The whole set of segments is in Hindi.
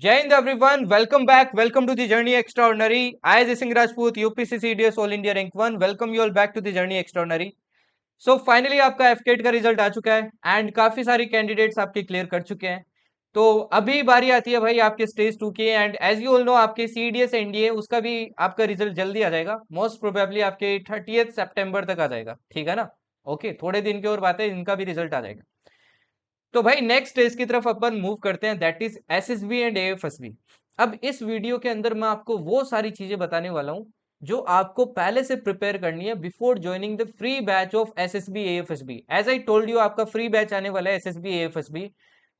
Jai Hind everyone, welcome back. Welcome to the Journey Extraordinary. I, Ajay Singh Rajput, UPSC CDS All India Rank 1. Welcome you all back to the Journey Extraordinary. So finally आपका एफकेट का रिजल्ट आ चुका है एंड काफी सारी कैंडिडेट्स आपके क्लियर कर चुके हैं। तो अभी बारी आती है भाई आपके स्टेज 2 की and as you all know आपके सीडीएस एनडीए उसका भी आपका रिजल्ट जल्दी आ जाएगा। मोस्ट प्रोबेबली आपके 30 सितंबर तक आ जाएगा, ठीक है ना। ओके, थोड़े दिन की और बात है, इनका भी रिजल्ट आ जाएगा। तो भाई नेक्स्ट स्टेज की तरफ अपन मूव करते हैं, that is SSB and AFSB. अब इस वीडियो के अंदर मैं आपको वो सारी चीजें बताने वाला हूं जो आपको पहले से प्रिपेयर करनी है before joining the free batch of SSB AFSB. As I told you आपका फ्री बैच आने वाला है SSB AFSB.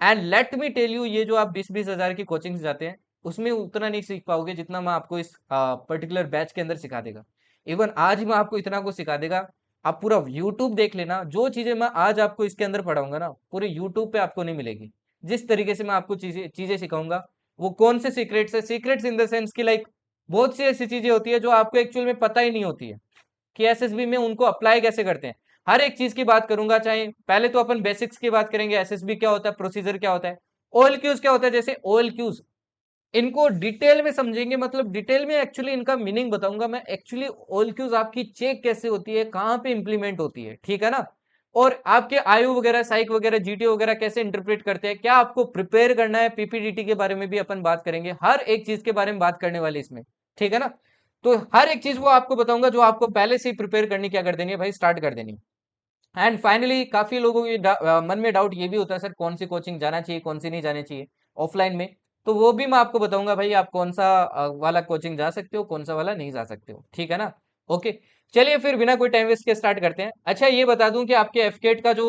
And let me tell you, ये जो आप 20-20 हजार की कोचिंग जाते हैं उसमें उतना नहीं सीख पाओगे जितना मैं आपको इस पर्टिकुलर बैच के अंदर सिखा देगा। इवन आज मैं आपको इतना कुछ सिखा देगा, आप पूरा यूट्यूब देख लेना। जो चीजें मैं आज आपको इसके अंदर पढ़ाऊंगा ना, पूरे यूट्यूब पे आपको नहीं मिलेगी। जिस तरीके से मैं आपको चीजें चीजें सिखाऊंगा, वो कौन से सीक्रेट्स है, सीक्रेट्स इन द सेंस की लाइक बहुत सी ऐसी चीजें होती है जो आपको एक्चुअल में पता ही नहीं होती है कि एसएसबी में उनको अप्लाई कैसे करते हैं। हर एक चीज की बात करूंगा, चाहे पहले तो अपन बेसिक्स की बात करेंगे, एसएसबी क्या होता है, प्रोसीजर क्या होता है, ओएलक्यूज क्या होता है। जैसे ओएलक्यूज इनको डिटेल में समझेंगे, मतलब डिटेल में एक्चुअली इनका मीनिंग बताऊंगा मैं। एक्चुअली ओएलक्यूज आपकी चेक कैसे होती है, कहां पे इंप्लीमेंट होती है, ठीक है ना। और आपके आयु वगैरह, साइक वगैरह, जीटीओ वगैरह कैसे इंटरप्रेट करते हैं, क्या आपको प्रिपेयर करना है, पीपीडीटी के बारे में भी अपन बात करेंगे। हर एक चीज के बारे में बात करने वाले इसमें, ठीक है ना। तो हर एक चीज वो आपको बताऊंगा जो आपको पहले से ही प्रिपेयर करनी क्या कर देनी है भाई, स्टार्ट कर देनी है। एंड फाइनली काफी लोगों के मन में डाउट ये भी होता है सर कौन सी कोचिंग जाना चाहिए, कौन सी नहीं जानी चाहिए ऑफलाइन में। तो वो भी मैं आपको बताऊंगा भाई, आप कौन सा वाला कोचिंग जा सकते हो, कौन सा वाला नहीं जा सकते हो, ठीक है ना। ओके, चलिए फिर बिना कोई टाइम वेस्ट के स्टार्ट करते हैं। अच्छा ये बता दूं कि आपके एफकेट का जो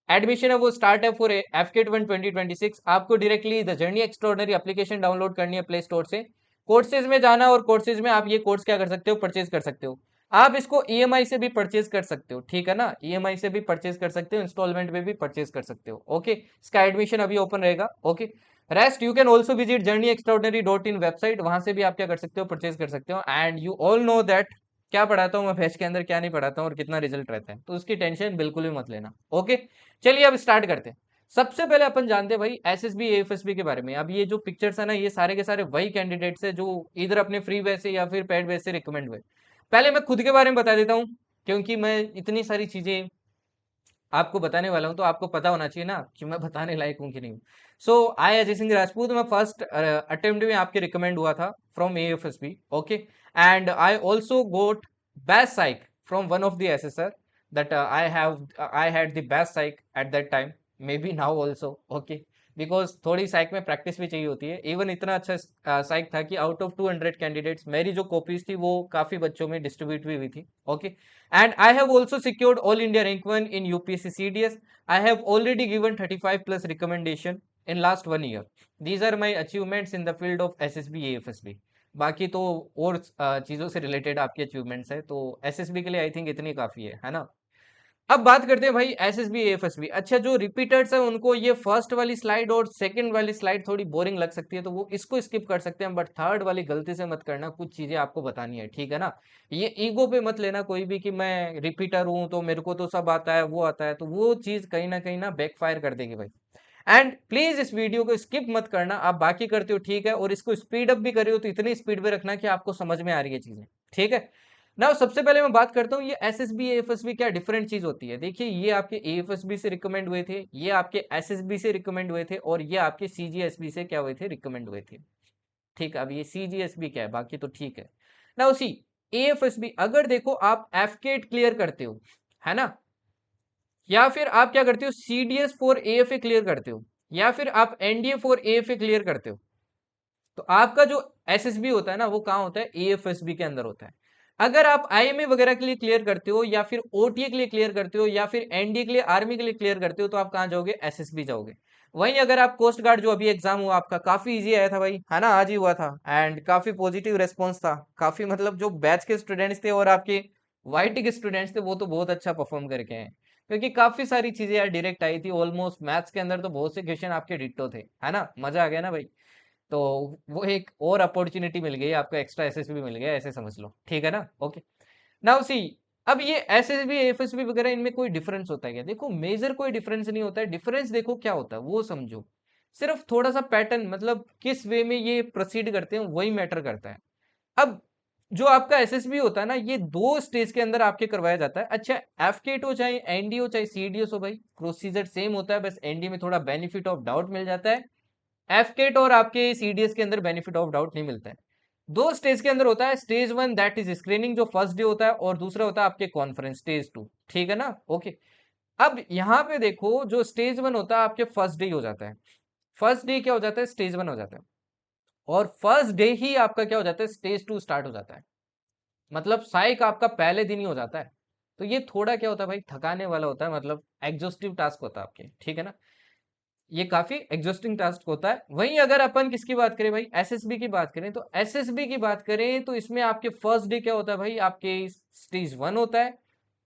एडमिशन है वो स्टार्ट है फॉर एफकेट 1 2026। आपको directly the journey extraordinary application download करनी है प्ले स्टोर से। कोर्सेज में जाना, और कोर्सेज में आप ये कोर्स क्या कर सकते हो, परचेज कर सकते हो। आप इसको ईएमआई से भी परचेज कर सकते हो, ठीक है ना। ईएमआई से भी परचेज कर सकते हो, इंस्टॉलमेंट में भी परचेज कर सकते हो। ओके, इसका एडमिशन अभी ओपन रहेगा। Okay, rest you can also visit journey extraordinary dot in website, वहां से भी आप क्या कर सकते हो, परचेज कर सकते हो। And you all know that क्या पढ़ाता हूँ मैं बैच के अंदर, क्या नहीं पढ़ाता हूँ और कितना रिजल्ट रहता है, तो उसकी टेंशन बिल्कुल भी मत लेना। ओके, चलिए अब स्टार्ट करते हैं। सबसे पहले अपन जानते हैं भाई एसएसबी एएफएसबी के बारे में। अब ये जो पिक्चर्स है ना, ये सारे के सारे वही कैंडिडेट्स है जो इधर अपने फ्री बेस से या फिर पेड बेस से रिकमेंड हुए। पहले मैं खुद के बारे में बता देता हूँ, क्योंकि मैं इतनी सारी चीजें आपको बताने वाला हूँ तो आपको पता होना चाहिए ना कि मैं बताने लायक हूँ कि नहीं। सो आई अजय सिंह राजपूत, मैं फर्स्ट अटेम्प्ट में आपके रिकमेंड हुआ था from AFSB. Okay, and I also got best psych from one of the assessor that I had the best psych at that time, maybe now also. Okay, because थोड़ी साइक में प्रैक्टिस भी चाहिए होती है। इवन इतना अच्छा साइक था कि आउट ऑफ 200 कैंडिडेट्स मेरी जो कॉपीज थी वो काफी बच्चों में डिस्ट्रीब्यूट भी हुई थी। Okay, and I have also secured all India rank 1 in UPSC CDS. I have already given 35 plus recommendation in last 1 year. These are my achievements in the field of SSB AFSB. बाकी तो और चीजों से रिलेटेड आपके अचीवमेंट्स है, तो एसएसबी के लिए आई थिंक इतनी काफी है ना। अब बात करते हैं भाई एसएसबी एएफएसबी। अच्छा, जो रिपीटर्स है उनको ये फर्स्ट वाली स्लाइड और सेकंड वाली स्लाइड थोड़ी बोरिंग लग सकती है, तो वो इसको स्किप कर सकते हैं। बट थर्ड वाली गलती से मत करना, कुछ चीजें आपको बतानी है, ठीक है ना। ये ईगो पे मत लेना कोई भी कि मैं रिपीटर हूं तो मेरे को तो सब आता है, वो आता है, तो वो चीज कहीं ना बैकफायर कर देगी भाई। एंड प्लीज इस वीडियो को स्किप मत करना। आप बाकी करते हो ठीक है, और इसको स्पीड अप भी कर रहे हो तो इतनी स्पीड पे रखना कि आपको समझ में आ रही है चीजें, ठीक है ना। सबसे पहले मैं बात करता हूँ ये एसएसबी एएफएसबी क्या डिफरेंट चीज होती है। देखिए, ये आपके एएफएसबी से रिकमेंड हुए थे, ये आपके एसएसबी से रिकमेंड हुए थे, और ये आपके सीजीएसबी से क्या हुए थे, रिकमेंड हुए थे। ठीक है, अब ये सीजीएसबी क्या है, बाकी तो ठीक है ना। उसी एएफएसबी अगर देखो आप एफकेट क्लियर करते हो, है ना, या फिर आप क्या करते हो, सीडीएस फॉर एएफए क्लियर करते हो, या फिर आप एनडीए फॉर एएफए क्लियर करते हो, तो आपका जो एसएसबी होता है ना वो कहाँ होता है, एएफएसबी के अंदर होता है। अगर आप आईएमए वगैरह के लिए क्लियर करते हो, या फिर ओटीए के लिए क्लियर करते हो, या फिर एनडीए के लिए, आर्मी के लिए क्लियर करते हो, तो आप कहाँ जाओगे, एसएसबी जाओगे। वहीं अगर आप कोस्ट गार्ड, जो अभी एग्जाम हुआ आपका, काफी इजी आया था भाई, है ना, आज ही हुआ था, एंड काफी पॉजिटिव रेस्पॉन्स था। काफी मतलब जो बैच के स्टूडेंट्स थे और आपके वाईटी के स्टूडेंट्स थे वो तो बहुत अच्छा परफॉर्म करके हैं, क्योंकि काफी सारी चीजें यार डायरेक्ट आई थी। ऑलमोस्ट मैथ्स के अंदर तो बहुत से क्वेश्चन आपके डिट्टो थे, है ना, मजा आ गया ना भाई। तो वो एक और अपॉर्चुनिटी मिल गई आपको, एक्स्ट्रा एसएसबी मिल गया, ऐसे समझ लो, ठीक है ना। ओके, नाउ सी, अब ये एसएसबी एफएसबी वगैरह इनमें कोई डिफरेंस होता है क्या, देखो मेजर कोई डिफरेंस नहीं होता है। डिफरेंस देखो क्या होता है वो समझो। सिर्फ थोड़ा सा पैटर्न, मतलब किस वे में ये प्रोसीड करते हैं वही मैटर करता है। अब जो आपका एसएसबी होता है ना, ये 2 स्टेज के अंदर आपके करवाया जाता है। अच्छा, एफकेट हो चाहे एनडी हो चाहे सीडीएस हो भाई, प्रोसीजर सेम होता है, बस एनडी में थोड़ा बेनिफिट ऑफ डाउट मिल जाता है, एफकेट और आपके सीडीएस के अंदर बेनिफिट ऑफ डाउट नहीं मिलता है। 2 स्टेज के अंदर होता है, स्टेज 1 दैट इज स्क्रीनिंग जो फर्स्ट डे होता है, और दूसरा होता है आपके कॉन्फ्रेंस स्टेज 2, ठीक है ना। ओके, अब यहाँ पे देखो जो स्टेज 1 होता है आपके फर्स्ट डे हो जाता है, फर्स्ट डे क्या हो जाता है, स्टेज 1 हो जाता है, और फर्स्ट डे ही आपका क्या हो जाता है, स्टेज 2 स्टार्ट हो जाता है। मतलब साइक आपका पहले दिन ही हो जाता है। तो ये थोड़ा क्या होता है भाई, थकाने वाला होता है, मतलब एग्जॉस्टिव टास्क होता है आपके, ठीक है ना। ये काफी एग्जॉस्टिंग टास्क होता है। वहीं अगर अपन किसकी बात करें भाई, एसएसबी की बात करें, तो एसएसबी की बात करें तो इसमें आपके फर्स्ट डे क्या होता है भाई, आपके स्टेज 1 होता है,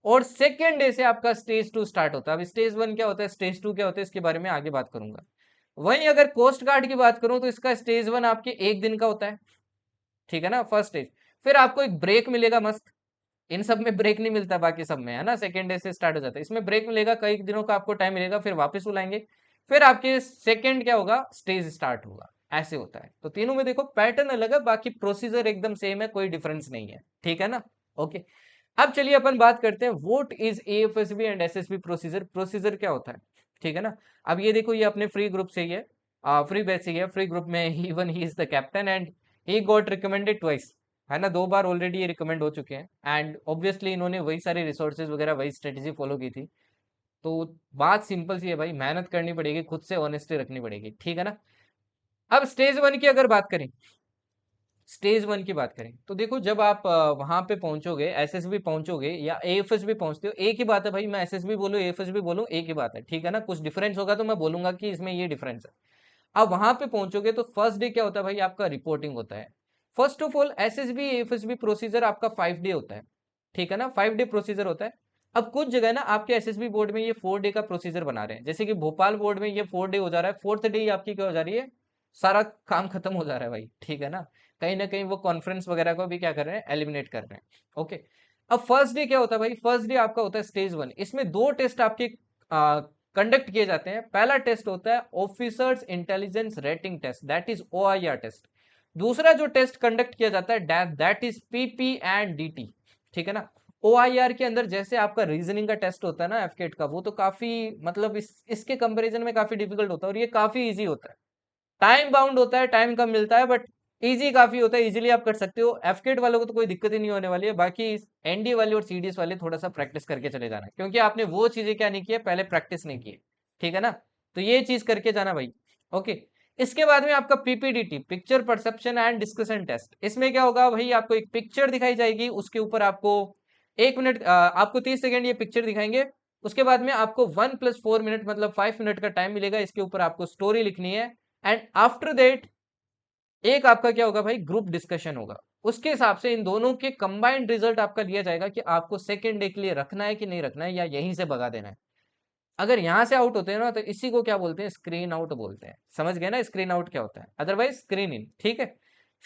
और सेकेंड डे से आपका स्टेज 2 स्टार्ट होता है। अब स्टेज 1 क्या होता है, स्टेज 2 क्या होता है, इसके बारे में आगे बात करूंगा। वहीं अगर कोस्ट गार्ड की बात करूं तो इसका स्टेज 1 आपके 1 दिन का होता है, ठीक है ना, फर्स्ट स्टेज। फिर आपको एक ब्रेक मिलेगा मस्त, इन सब में ब्रेक नहीं मिलता, बाकी सब में है ना, सेकेंड डे से स्टार्ट हो जाता है, इसमें ब्रेक मिलेगा, कई दिनों का आपको टाइम मिलेगा, फिर वापस बुलाएंगे, फिर आपके सेकेंड क्या होगा, स्टेज स्टार्ट होगा, ऐसे होता है। तो तीनों में देखो पैटर्न अलग है, बाकी प्रोसीजर एकदम सेम है, कोई डिफरेंस नहीं है, ठीक है ना। ओके, अब चलिए अपन बात करते हैं what is AFSB and SSB procedure, procedure क्या होता है, ठीक है ना। अब ये देखो, ये अपने फ्री ग्रुप से ही है, फ्री बैच से ही है, फ्री ग्रुप में even he is the captain and he got recommended twice, है ना, 2 बार ऑलरेडी ये रिकमेंड हो चुके हैं, एंड ऑब्वियसली इन्होंने वही सारे रिसोर्सेज वगैरह वही स्ट्रेटेजी फॉलो की थी। तो बात सिंपल सी है भाई, मेहनत करनी पड़ेगी, खुद से ऑनेस्टी रखनी पड़ेगी, ठीक है ना। अब स्टेज 1 की अगर बात करें, स्टेज 1 की बात करें तो देखो, जब आप वहां पे पहुंचोगे, एसएसबी पहुंचोगे या एएफएसबी पहुंचते हो, एक ही बात है भाई, मैं एसएसबी बोलूं एएफएसबी बोलूं एक ही बात है, ठीक है ना। कुछ डिफरेंस होगा तो मैं बोलूंगा कि इसमें ये डिफरेंस है। अब वहां पे पहुंचोगे तो फर्स्ट डे क्या होता है भाई, आपका रिपोर्टिंग होता है। First of all SSB AFSB procedure आपका 5 डे होता है, ठीक है ना, 5 डे प्रोसीजर होता है। अब कुछ जगह ना आपके एसएसबी बोर्ड में ये 4 डे का प्रोसीजर बना रहे हैं, जैसे कि भोपाल बोर्ड में ये 4 डे हो जा रहा है, फोर्थ डे ही आपकी क्या हो जा रही है, सारा काम खत्म हो जा रहा है भाई, ठीक है ना। कहीं ना कहीं वो कॉन्फ्रेंस वगैरह को भी क्या कर रहे हैं, एलिमिनेट कर रहे हैं। ओके, अब फर्स्ट डे क्या होता है भाई, फर्स्ट डे आपका होता है स्टेज 1, इसमें 2 टेस्ट आपके कंडक्ट किए जाते हैं। पहला टेस्ट होता है officers intelligence rating test, that is OIR test. दूसरा जो टेस्ट कंडक्ट किया जाता है that is PP and DT, ठीक है ना। ओआईआर के अंदर जैसे आपका रीजनिंग का टेस्ट होता है ना एफकेट का, वो तो काफी मतलब इसके कंपैरिजन में काफी डिफिकल्ट होता है, और ये काफी इजी होता है, टाइम बाउंड होता है, टाइम कम मिलता है, बट इजी काफी होता है, इजीली आप कर सकते हो। एफकेट वालों को तो कोई दिक्कत ही नहीं होने वाली है, बाकी एनडी वाले और सीडीएस वाले थोड़ा सा प्रैक्टिस करके चले जाना, क्योंकि आपने वो चीजें क्या नहीं की है, पहले प्रैक्टिस नहीं की है, ठीक है ना। तो ये चीज करके जाना भाई। ओके, इसके बाद में आपका PPDT, picture perception and discussion test. इसमें क्या होगा भाई, आपको एक पिक्चर दिखाई जाएगी, उसके ऊपर आपको 1 मिनट, आपको 30 सेकेंड ये पिक्चर दिखाएंगे, उसके बाद में आपको 1+4 मिनट मतलब 5 मिनट का टाइम मिलेगा, इसके ऊपर आपको स्टोरी लिखनी है, एंड आफ्टर दैट एक आपका क्या होगा भाई, ग्रुप डिस्कशन होगा। उसके हिसाब से इन दोनों के कंबाइंड रिजल्ट आपका लिया जाएगा कि आपको सेकेंड डे के लिए रखना है कि नहीं रखना है, या यहीं से भगा देना है। अगर यहां से आउट होते हैं ना, तो इसी को क्या बोलते हैं, स्क्रीन आउट बोलते हैं। समझ गए ना स्क्रीन आउट क्या होता है, अदरवाइज स्क्रीन इन, ठीक है।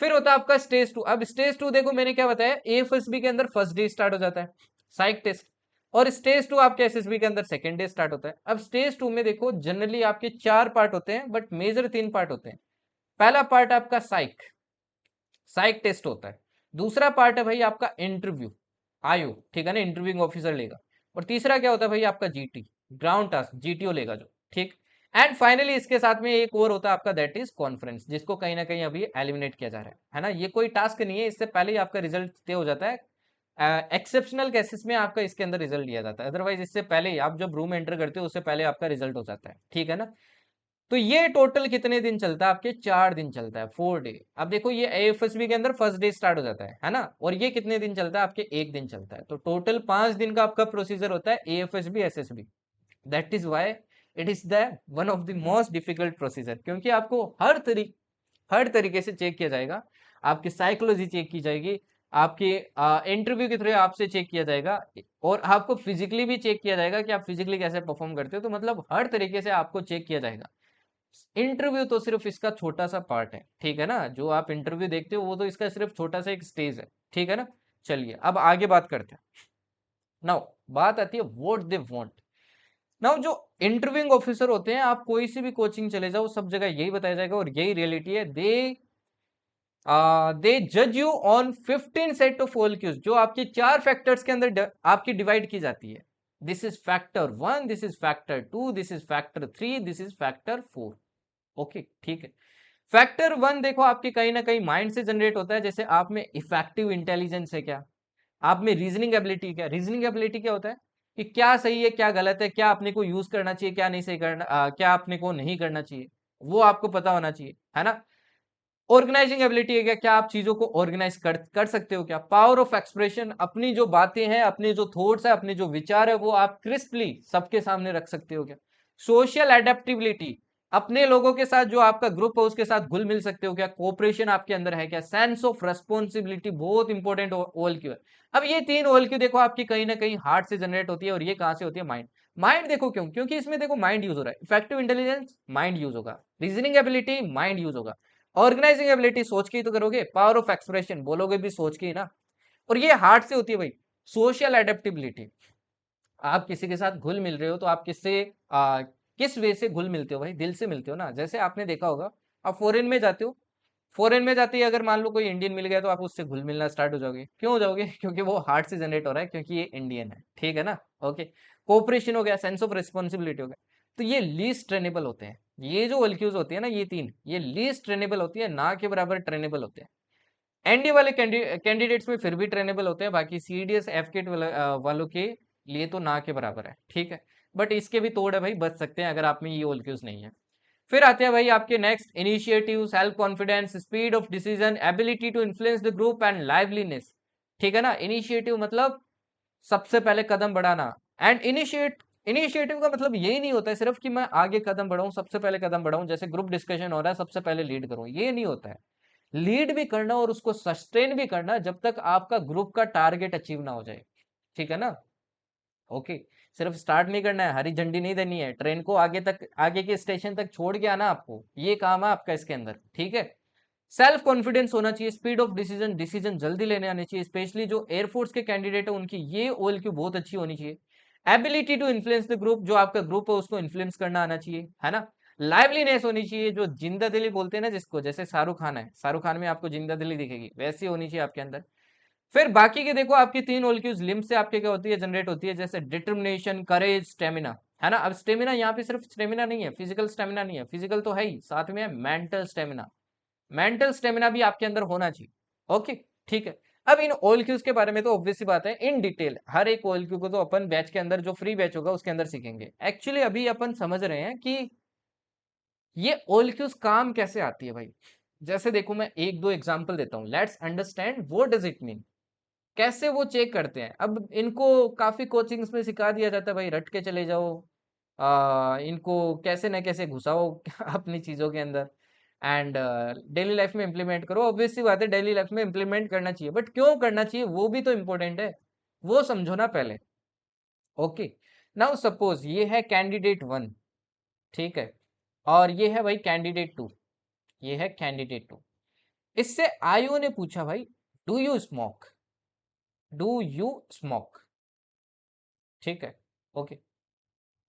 फिर होता है आपका स्टेज 2। अब स्टेज 2 देखो, मैंने क्या बताया, एएफएसबी के अंदर फर्स्ट डे स्टार्ट हो जाता है साइक टेस्ट, और स्टेज 2 आपके एसएसबी के अंदर सेकेंड डे स्टार्ट होता है। अब स्टेज 2 में देखो, जनरली आपके 4 पार्ट होते हैं, बट मेजर 3 पार्ट होते हैं। पहला पार्ट आपका साइक, साइक टेस्ट होता है। दूसरा पार्ट है भाई आपका इंटरव्यू, आयु, ठीक है ना, इंटरव्यूइंग ऑफिसर लेगा। और तीसरा क्या होता है भाई, आपका जीटी, ग्राउंड टास्क, जीटीओ लेगा जो, ठीक। एंड फाइनली इसके साथ में एक और होता है आपका, दैट इज कॉन्फ्रेंस, जिसको कहीं ना कहीं अभी एलिमिनेट किया जा रहा है ना। ये कोई टास्क नहीं है, इससे पहले ही आपका रिजल्ट तय हो जाता है। एक्सेप्शनल केसेस में आपका इसके अंदर रिजल्ट लिया जाता है, अदरवाइज इससे पहले ही आप जब रूम एंटर करते हो उससे पहले आपका रिजल्ट हो जाता है, ठीक है ना। तो ये टोटल कितने दिन चलता है आपके, 4 दिन चलता है, 4 डे। अब देखो, ये एएफएसबी के अंदर फर्स्ट डे स्टार्ट हो जाता है ना, और ये कितने दिन चलता है आपके, 1 दिन चलता है। तो टोटल 5 दिन का आपका प्रोसीजर होता है AFSB SSB. That is why it is the one of the most difficult procedure, क्योंकि आपको हर तरीके से चेक किया जाएगा, आपकी साइकोलॉजी चेक की जाएगी, आपके इंटरव्यू के थ्रू आपसे चेक किया जाएगा, और आपको फिजिकली भी चेक किया जाएगा कि आप फिजिकली कैसे परफॉर्म करते हो। तो मतलब हर तरीके से आपको चेक किया जाएगा। इंटरव्यू तो सिर्फ इसका छोटा सा पार्ट है, ठीक है ना, जो आप इंटरव्यू देखते हो वो तो इसका सिर्फ छोटा सा एक स्टेज है, ठीक है ना। चलिए अब आगे बात करते हैं। नाउ बात आती है व्हाट दे वांट। ना जो इंटरव्यूइंग ऑफिसर होते हैं, आप कोई सी भी कोचिंग चले जाओ, सब जगह यही बताया जाएगा और यही रियलिटी है। दे जज you on 15 set of OLQs, जो आपके 4 फैक्टर्स के अंदर आपकी डिवाइड की जाती है। This is factor 1, this is factor 2, this is factor 3, this is factor 4। Okay, ठीक है। फैक्टर 1 देखो आपके कहीं ना कहीं माइंड से जनरेट होता है। जैसे आप में इफेक्टिव इंटेलिजेंस है क्या, आप में रीजनिंग एबिलिटी क्या। रीजनिंग एबिलिटी क्या होता है कि क्या सही है क्या गलत है, क्या अपने को यूज करना चाहिए क्या नहीं सही करना, क्या अपने को नहीं करना चाहिए, वो आपको पता होना चाहिए, है ना। ऑर्गेनाइजिंग एबिलिटी है क्या, क्या आप चीजों को ऑर्गेनाइज कर सकते हो क्या। पावर ऑफ एक्सप्रेशन, अपनी जो बातें हैं, अपने जो थॉट्स है, अपने जो विचार है, वो आप क्रिस्पली सबके सामने रख सकते हो क्या। सोशल एडेप्टिबिलिटी, अपने लोगों के साथ जो आपका ग्रुप है उसके साथ घुल मिल सकते हो क्या, कोऑपरेशन आपके अंदर है क्या। सेंस ऑफ रेस्पॉन्सिबिलिटी बहुत इंपॉर्टेंट OLQ है। अब ये 3 OLQ देखो आपकी कहीं ना कहीं हार्ट से जनरेट होती है, और ये कहां से होती है, माइंड। माइंड देखो क्यों, क्योंकि इसमें देखो माइंड यूज हो रहा है। इफेक्टिव इंटेलिजेंस माइंड यूज होगा, रीजनिंग एबिलिटी माइंड यूज होगा, ऑर्गेनाइजिंग एबिलिटी सोच के ही तो करोगे, पावर ऑफ एक्सप्रेशन बोलोगे भी सोच के ही ना, और ये हार्ट से होती है भाई। सोशल एडेप्टिबिलिटी, आप किसी के साथ घुल मिल रहे हो तो आप किस वे से घुल मिलते हो भाई, दिल से मिलते हो ना। जैसे आपने देखा होगा, आप फॉरेन में जाते हो, फॉरेन में जाते ही अगर मान लो कोई इंडियन मिल गया तो आप उससे घुल मिलना स्टार्ट हो जाओगे। क्यों हो जाओगे क्योंकि वो हार्ट से जनरेट हो रहा है, क्योंकि ये इंडियन है, ठीक है ना। ओके, कोऑपरेशन हो गया, सेंस ऑफ रिस्पॉन्सिबिलिटी हो गया। तो ये लीस्ट ट्रेनेबल होते हैं, ये जो OLQs होती है ना, ये 3, ये लीस्ट ट्रेनेबल होती है, ना के बराबर ट्रेनेबल होते हैं। एनडी वाले कैंडिडेट्स में फिर भी ट्रेनेबल होते हैं, बाकी CDS FCAT वालों के लिए तो ना के बराबर है, ठीक है। बट इसके भी तोड़ है भाई, बच सकते हैं अगर आप में ये OLQs नहीं है। फिर आते हैं भाई आपके next, initiative, self confidence, speed of decision, ability to influence the group and liveliness. ठीक है ना। इनिशिएटिव मतलब सबसे पहले कदम बढ़ाना, एंड इनिशिएटिव का मतलब यही नहीं होता है सिर्फ कि मैं आगे कदम बढ़ाऊं, सबसे पहले कदम बढ़ाऊं, जैसे ग्रुप डिस्कशन हो रहा है सबसे पहले लीड करूं, ये नहीं होता है। लीड भी करना और उसको सस्टेन भी करना जब तक आपका ग्रुप का टारगेट अचीव ना हो जाए, ठीक है ना। ओके, सिर्फ स्टार्ट नहीं करना है, हरी झंडी नहीं देनी है, ट्रेन को आगे तक, आगे के स्टेशन तक छोड़ के आना आपको, ये काम है आपका इसके अंदर, ठीक है। सेल्फ कॉन्फिडेंस होना चाहिए, स्पीड ऑफ डिसीजन, डिसीजन जल्दी लेने आने चाहिए, स्पेशली जो एयरफोर्स के कैंडिडेट है उनकी ये OLQ बहुत अच्छी होनी चाहिए। Ability to influence the group, जो आपका ग्रुप है उसको इन्फ्लुएंस करना आना चाहिए, है ना। लाइवलीनेस होनी चाहिए, जो जिंदा दिली बोलते हैं ना जिसको, जैसे शाहरुख खान है, शाहरुख खान में आपको जिंदा दिली दिखेगी, वैसी होनी चाहिए आपके अंदर। फिर बाकी के देखो आपकी 3 OLQs लिम्ब से आपके क्या होती है, जनरेट होती है, जैसे डिटर्मिनेशन, करेज, स्टेमिना, है ना। अब स्टेमिना यहाँ पे सिर्फ स्टेमिना नहीं है, फिजिकल स्टेमिना नहीं है, फिजिकल तो है ही, साथ में है मेंटल स्टेमिना, मेंटल स्टेमिना भी आपके अंदर होना चाहिए। ओके, ठीक है। अब इन OLQs के बारे में तो ऑब्वियस सी बात है, इन डिटेल हर एक OLQ को तो अपन बैच के अंदर, जो फ्री बैच होगा उसके अंदर सीखेंगे। एक्चुअली अभी अपन समझ रहे हैं कि ये OLQs काम कैसे आती है भाई। जैसे देखो मैं एक दो एग्जांपल देता हूँ, let's understand what does it mean, कैसे वो चेक करते हैं। अब इनको काफी कोचिंग्स में सिखा दिया जाता है भाई, रट के चले जाओ, इनको कैसे ना कैसे घुसाओ अपनी चीजों के अंदर, एंड डेली लाइफ में इंप्लीमेंट करो। ऑब्वियस सी बात है डेली लाइफ में इंप्लीमेंट करना चाहिए, बट क्यों करना चाहिए वो भी तो इंपॉर्टेंट है, वो समझो ना पहले। ओके, नाउ सपोज ये है कैंडिडेट 1, ठीक है, और ये है भाई कैंडिडेट 2, ये है कैंडिडेट 2। इससे आयु ने पूछा भाई, do you smoke, do you smoke, ठीक है। ओके,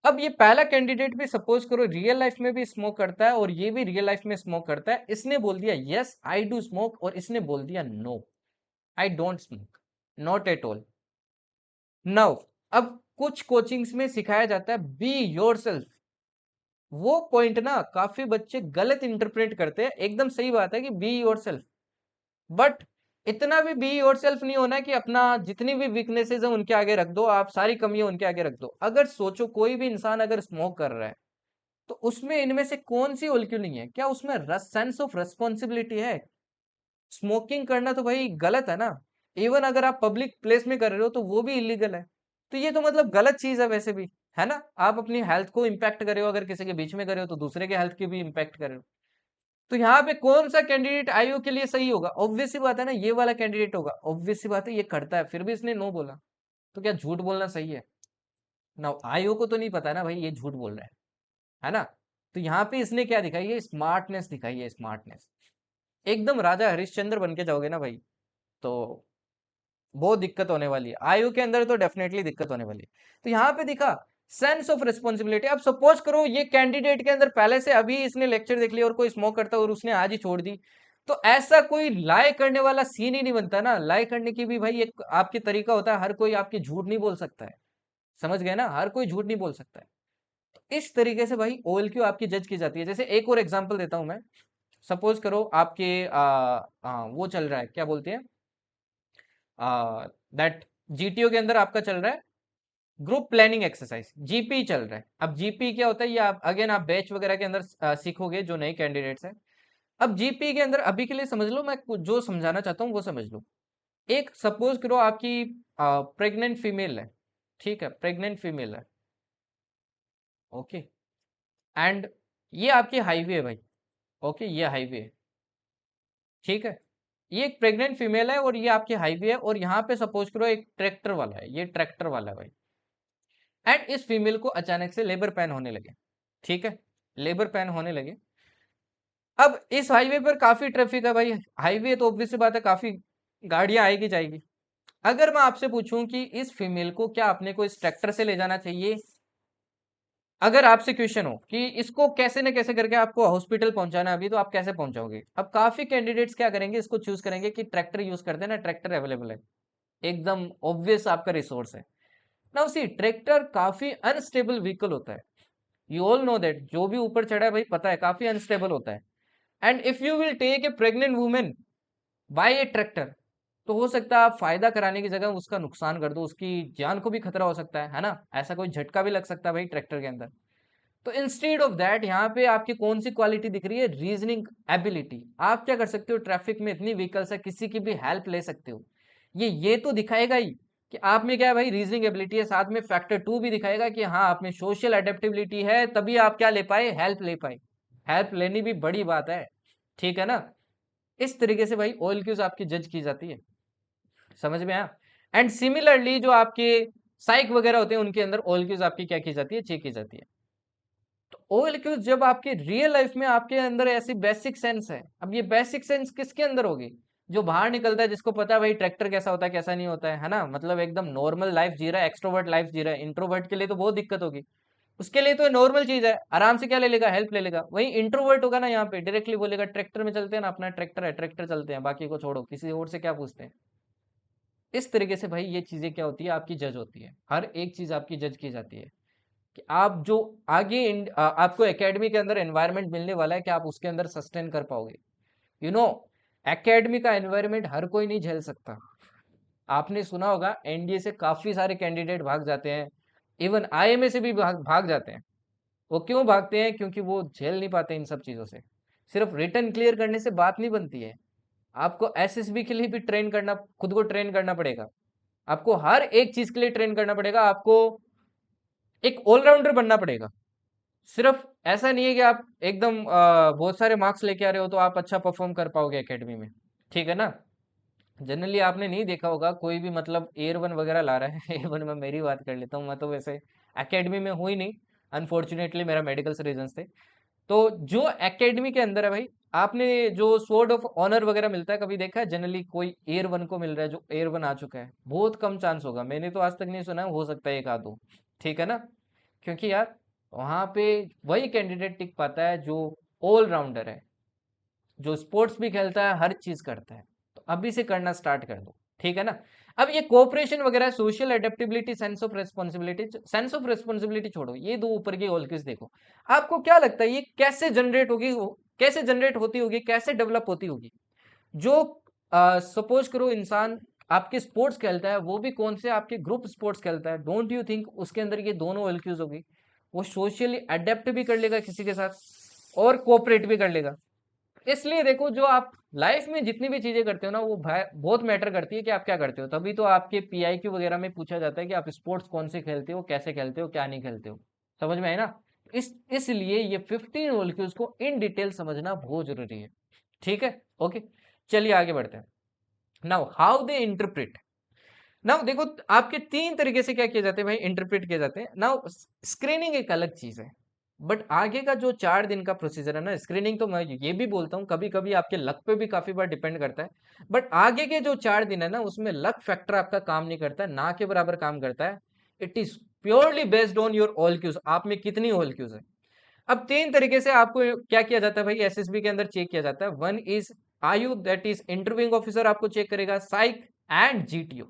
अब ये पहला कैंडिडेट भी सपोज करो रियल लाइफ में भी स्मोक करता है, और ये भी रियल लाइफ में स्मोक करता है। इसने बोल दिया यस आई डू स्मोक, और इसने बोल दिया no I don't smoke, not at all. Now अब कुछ कोचिंग्स में सिखाया जाता है बी योरसेल्फ, वो पॉइंट ना काफी बच्चे गलत इंटरप्रेट करते हैं। एकदम सही बात है कि बी योरसेल्फ, बट इतना भी बी योरसेल्फ नहीं होना कि अपना जितनी भी वीकनेसेस है उनके आगे रख दो, आप सारी कमियां उनके आगे रख दो। अगर सोचो कोई भी इंसान अगर स्मोक कर रहा है तो उसमें इनमें से कौन सी OLQ नहीं है, क्या उसमें सेंस ऑफ रेस्पॉन्सिबिलिटी है। स्मोकिंग करना तो भाई गलत है ना, इवन अगर आप पब्लिक प्लेस में कर रहे हो तो वो भी इलीगल है। तो ये तो मतलब गलत चीज है वैसे भी, है ना। आप अपनी हेल्थ को इम्पैक्ट कर रहे हो, अगर किसी के बीच में कर रहे हो तो दूसरे के हेल्थ की भी इम्पैक्ट कर रहे हो। तो यहाँ पे कौन सा कैंडिडेट आयु के लिए सही होगा, ऑब्वियस सी बात है ना ये वाला कैंडिडेट होगा। ऑब्वियस सी बात है, ये करता है फिर भी इसने नो बोला, तो क्या झूठ बोलना सही है ना। आयु को तो नहीं पता ना भाई ये झूठ बोल रहा है ना। तो यहाँ पे इसने क्या दिखाई है, स्मार्टनेस दिखाई है, स्मार्टनेस। एकदम राजा हरिश्चंद्र बन के जाओगे ना भाई, तो बहुत दिक्कत होने वाली है। आयु के अंदर तो डेफिनेटली दिक्कत होने वाली है। तो यहाँ पे दिखा सेंस ऑफ रिस्पॉन्सिबिलिटी। अब सपोज करो ये कैंडिडेट के अंदर पहले से अभी इसने लेक्चर देख लिया और कोई स्मोक करता और उसने आज ही छोड़ दी, तो ऐसा कोई लाए करने वाला सीन ही नहीं बनता ना। लाए करने की भी भाई एक आपकी तरीका होता है, हर कोई आपकी झूठ नहीं बोल सकता है, समझ गए ना, हर कोई झूठ नहीं बोल सकता है। तो इस तरीके से भाई OLQ आपकी जज की जाती है। जैसे एक और एग्जांपल देता हूं मैं, सपोज करो आपके वो चल रहा है, क्या बोलते हैं, दैट GTO के अंदर आपका चल रहा है ग्रुप प्लानिंग एक्सरसाइज, जीपी चल रहा है। अब जीपी क्या होता है, ये आप अगेन आप बैच वगैरह के अंदर सीखोगे जो नए कैंडिडेट्स हैं। अब जीपी के अंदर अभी के लिए समझ लो, मैं जो समझाना चाहता हूँ वो समझ लो। एक सपोज करो आपकी प्रेग्नेंट फीमेल है, ठीक है, प्रेग्नेंट फीमेल है, ओके, एंड ये आपकी हाईवे है भाई, ओके, ये हाईवे है, ठीक है, ये एक प्रेग्नेंट फीमेल है और ये आपकी हाईवे है, और यहाँ पे सपोज करो एक ट्रैक्टर वाला है, ये ट्रैक्टर वाला है भाई, एंड इस फीमेल को अचानक से लेबर पेन होने लगे, ठीक है, लेबर पेन होने लगे। अब इस हाईवे पर काफी ट्रैफिक है भाई, हाईवे तो ऑब्वियस सी बात है, काफी गाड़ियां आएगी जाएगी। अगर मैं आपसे पूछूं कि इस फीमेल को क्या अपने को इस ट्रैक्टर से ले जाना चाहिए, अगर आपसे क्वेश्चन हो कि इसको कैसे न कैसे करके आपको हॉस्पिटल पहुंचाना है अभी, तो आप कैसे पहुंचाओगे? अब काफी कैंडिडेट्स क्या करेंगे, इसको चूज करेंगे कि ट्रैक्टर यूज करते हैं ना, ट्रैक्टर अवेलेबल है, एकदम ऑब्वियस आपका रिसोर्स है। नाउ सी, ट्रैक्टर काफी अनस्टेबल व्हीकल होता है, यू ऑल नो दैट, जो भी ऊपर चढ़ा है भाई पता है काफी अनस्टेबल होता है। And if you will take a pregnant women by a tractor, तो हो सकता है आप फायदा कराने की जगह उसका नुकसान कर दो, उसकी जान को भी खतरा हो सकता है ना, ऐसा कोई झटका भी लग सकता है भाई ट्रैक्टर के अंदर। तो इंस्टेड ऑफ दैट यहाँ पे आपकी कौन सी क्वालिटी दिख रही है, रीजनिंग एबिलिटी। आप क्या कर सकते हो, ट्रैफिक में इतनी व्हीकल्स है, किसी की भी हेल्प ले सकते हो। ये तो दिखाएगा ही कि आप में क्या है भाई, रीजनिंग एबिलिटी है, साथ में फैक्टर 2 भी दिखाएगा कि हाँ आप में सोशल अडेप्टेबिलिटी है, तभी आप क्या ले पाए, हेल्प ले पाए। हेल्प लेनी भी बड़ी बात है, ठीक है ना। इस तरीके से भाई OLQs आपकी जज की जाती है, समझ में आया। एंड सिमिलरली जो आपके साइक वगैरह होते हैं उनके अंदर OLQs आपकी क्या की जाती है, चेक की जाती है। तो OLQs जब आपके रियल लाइफ में आपके अंदर ऐसी बेसिक सेंस है, अब ये बेसिक सेंस किसके अंदर होगी, जो बाहर निकलता है, जिसको पता है भाई ट्रैक्टर कैसा होता है कैसा नहीं होता है ना, मतलब एकदम नॉर्मल लाइफ जी रहा है, एक्सट्रोवर्ट लाइफ जी रहा है। इंट्रोवर्ट के लिए तो बहुत दिक्कत होगी, उसके लिए तो नॉर्मल चीज है, आराम से क्या ले लेगा, हेल्प ले लेगा। वही इंट्रोवर्ट होगा ना, यहाँ पे डायरेक्टली बोलेगा ट्रैक्टर में चलते हैं ना, अपना ट्रैक्टर है, ट्रैक्टर चलते हैं, बाकी को छोड़ो, किसी और से क्या पूछते हैं। इस तरीके से भाई ये चीजें क्या होती है, आपकी जज होती है, हर एक चीज आपकी जज की जाती है कि आप जो आगे आपको एकेडमी के अंदर एनवायरनमेंट मिलने वाला है, कि आप उसके अंदर सस्टेन कर पाओगे। यू नो, एकेडमी का एनवायरनमेंट हर कोई नहीं झेल सकता। आपने सुना होगा एनडीए से काफी सारे कैंडिडेट भाग जाते हैं, इवन IMA से भी भाग जाते हैं। वो क्यों भागते हैं, क्योंकि वो झेल नहीं पाते इन सब चीजों से। सिर्फ रिटर्न क्लियर करने से बात नहीं बनती है, आपको SSB के लिए भी ट्रेन करना, खुद को ट्रेन करना पड़ेगा, आपको हर एक चीज के लिए ट्रेन करना पड़ेगा, आपको एक ऑलराउंडर बनना पड़ेगा। सिर्फ ऐसा नहीं है कि आप एकदम बहुत सारे मार्क्स लेके आ रहे हो तो आप अच्छा परफॉर्म कर पाओगे एकेडमी में, ठीक है ना। जनरली आपने नहीं देखा होगा कोई भी मतलब एयर 1 वगैरह ला रहा है एयर 1 में मेरी बात कर लेता हूँ, मैं तो वैसे एकेडमी में हुई नहीं, अनफॉर्चुनेटली मेरा मेडिकल से रीजन थे। तो जो एकेडमी के अंदर है भाई, आपने जो स्वॉर्ड ऑफ ऑनर वगैरह मिलता है, कभी देखा है जनरली कोई एयर 1 को मिल रहा है, जो एयर 1 आ चुका है? बहुत कम चांस होगा, मैंने तो आज तक नहीं सुना, हो सकता है एक आध हो, ठीक है ना। क्योंकि यार वहां पे वही कैंडिडेट टिक पाता है जो ऑलराउंडर है, जो स्पोर्ट्स भी खेलता है, हर चीज करता है। तो अभी से करना स्टार्ट कर दो, ठीक है ना। अब ये कोऑपरेशन वगैरह, social adaptability, sense of responsibility, sense of responsibility छोड़ो, ये दो ऊपर की ऑलकिस देखो। आपको क्या लगता है ये कैसे जनरेट होगी, कैसे जनरेट होती होगी, कैसे डेवलप होती होगी? जो सपोज करो इंसान आपके स्पोर्ट्स खेलता है, वो भी कौन से आपके ग्रुप स्पोर्ट्स खेलता है, डोंट यू थिंक उसके अंदर ये दोनों ऑलक्यूज होगी? वो सोशली अडेप्ट भी कर लेगा किसी के साथ और कोऑपरेट भी कर लेगा। इसलिए देखो, जो आप लाइफ में जितनी भी चीजें करते हो ना, वो बहुत मैटर करती है कि आप क्या करते हो। तभी तो आपके PIQ वगैरह में पूछा जाता है कि आप स्पोर्ट्स कौन से खेलते हो, कैसे खेलते हो, क्या नहीं खेलते हो। समझ में आए ना। इसलिए ये 15 मॉलिक्यूल्स को इन डिटेल समझना बहुत जरूरी है, ठीक है, ओके। चलिए आगे बढ़ते हैं। Now how they interpret. Now देखो, आपके 3 तरीके से क्या किए जाते हैं भाई, इंटरप्रेट किए जाते हैं। नाउ स्क्रीनिंग एक अलग चीज है, बट आगे का जो 4 दिन का प्रोसीजर है ना, स्क्रीनिंग तो मैं ये भी बोलता हूँ कभी कभी आपके लक पे भी काफी बार डिपेंड करता है, बट आगे के जो 4 दिन है ना, उसमें लक फैक्टर आपका काम नहीं करता है, ना के बराबर काम करता है। It is purely based on your all cues, आप में कितनी ऑल क्यूज है। अब 3 तरीके से आपको क्या किया जाता है भाई एसएसबी के अंदर चेक किया जाता है। वन इज आयु, दैट इज इंटरव्यूइंग ऑफिसर आपको चेक करेगा, साइक एंड जीटीओ।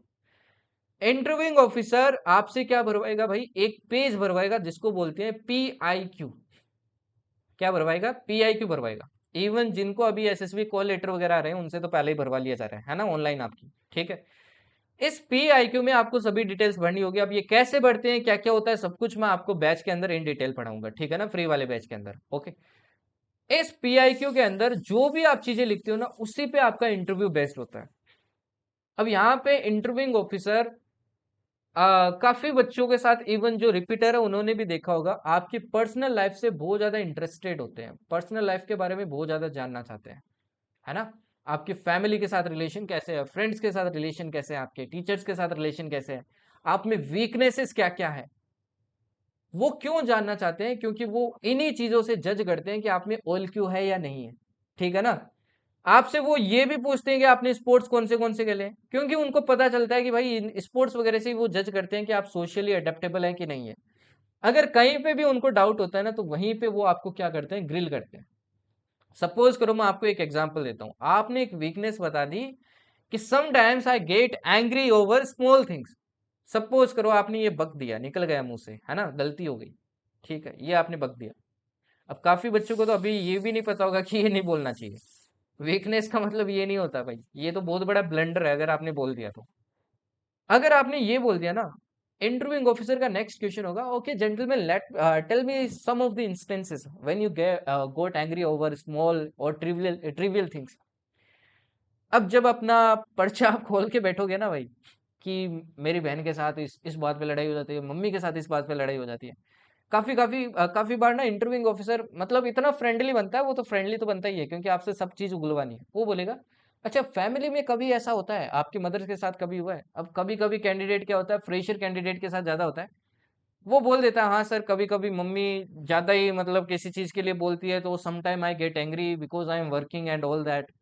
इंटरव्यूइंग ऑफिसर आपसे क्या भरवाएगा भाई, एक पेज भरवाएगा जिसको बोलते हैं पीआईक्यू। क्या भरवाएगा, पीआईक्यू भरवाएगा। इवन जिनको अभी एसएसबी कॉल लेटर वगैरह आ रहे हैं उनसे तो पहले ही भरवा लिया जा रहा है ना, ऑनलाइन आपकी, ठीक है। इस पीआईक्यू में आपको सभी डिटेल्स भरनी होगी। अब ये कैसे भरते हैं, क्या क्या होता है, सब कुछ मैं आपको बैच के अंदर इन डिटेल पढ़ाऊंगा, ठीक है ना, फ्री वाले बैच के अंदर, ओके। इस पीआईक्यू के अंदर जो भी आप चीजें लिखते हो ना, उसी पे आपका इंटरव्यू बेस्ड होता है। अब यहाँ पे इंटरव्यूइंग ऑफिसर काफी बच्चों के साथ, इवन जो रिपीटर है उन्होंने भी देखा होगा, आपकी पर्सनल लाइफ से बहुत ज्यादा इंटरेस्टेड होते हैं, पर्सनल लाइफ के बारे में बहुत ज्यादा जानना चाहते हैं, है ना। आपकी फैमिली के साथ रिलेशन कैसे है, फ्रेंड्स के साथ रिलेशन कैसे है, आपके टीचर्स के साथ रिलेशन कैसे है, आप में वीकनेसेस क्या क्या है, वो क्यों जानना चाहते हैं, क्योंकि वो इन्हीं चीजों से जज करते हैं कि आप में ऑल क्यू है या नहीं है, ठीक है ना। आपसे वो ये भी पूछते हैं कि आपने स्पोर्ट्स कौन से खेले हैं, क्योंकि उनको पता चलता है कि भाई स्पोर्ट्स वगैरह से ही वो जज करते हैं कि आप सोशली अडेप्टेबल हैं कि नहीं है। अगर कहीं पे भी उनको डाउट होता है ना, तो वहीं पे वो आपको क्या करते हैं, ग्रिल करते हैं। सपोज करो मैं आपको एक एग्जांपल देता हूं, आपने एक वीकनेस बता दी कि sometimes I get angry over small things. Suppose करो आपने ये बक दिया, निकल गया मुंह से, है ना, गलती हो गई, ठीक है, ये आपने बक दिया। अब काफी बच्चों को तो अभी ये भी नहीं पता होगा कि ये नहीं बोलना चाहिए। वीकनेस का मतलब ये नहीं होता भाई, ये तो बहुत बड़ा ब्लंडर है अगर आपने बोल दिया तो। अगर आपने ये बोल दिया ना, इंटरव्यूइंग ऑफिसर का नेक्स्ट क्वेश्चन होगा, okay gentleman, let tell me some of the instances when you got angry over small और ट्रिवियल थिंग्स। अब जब अपना पर्चा आप खोल के बैठोगे ना भाई, कि मेरी बहन के साथ इस बात पे लड़ाई हो जाती है, मम्मी के साथ इस बात पे लड़ाई हो जाती है, काफी बार ना इंटरव्यूइंग ऑफिसर मतलब इतना फ्रेंडली बनता है, वो तो फ्रेंडली तो बनता ही है क्योंकि आपसे सब चीज उगलवानी है। वो बोलेगा, अच्छा फैमिली में कभी ऐसा होता है, आपकी मदर के साथ कभी हुआ है। अब कभी कभी कैंडिडेट क्या होता है, फ्रेशर कैंडिडेट के साथ ज्यादा होता है, वो बोल देता है हाँ सर, कभी कभी मम्मी ज्यादा ही मतलब किसी चीज के लिए बोलती है, तो sometime I get angry because I am working and all that.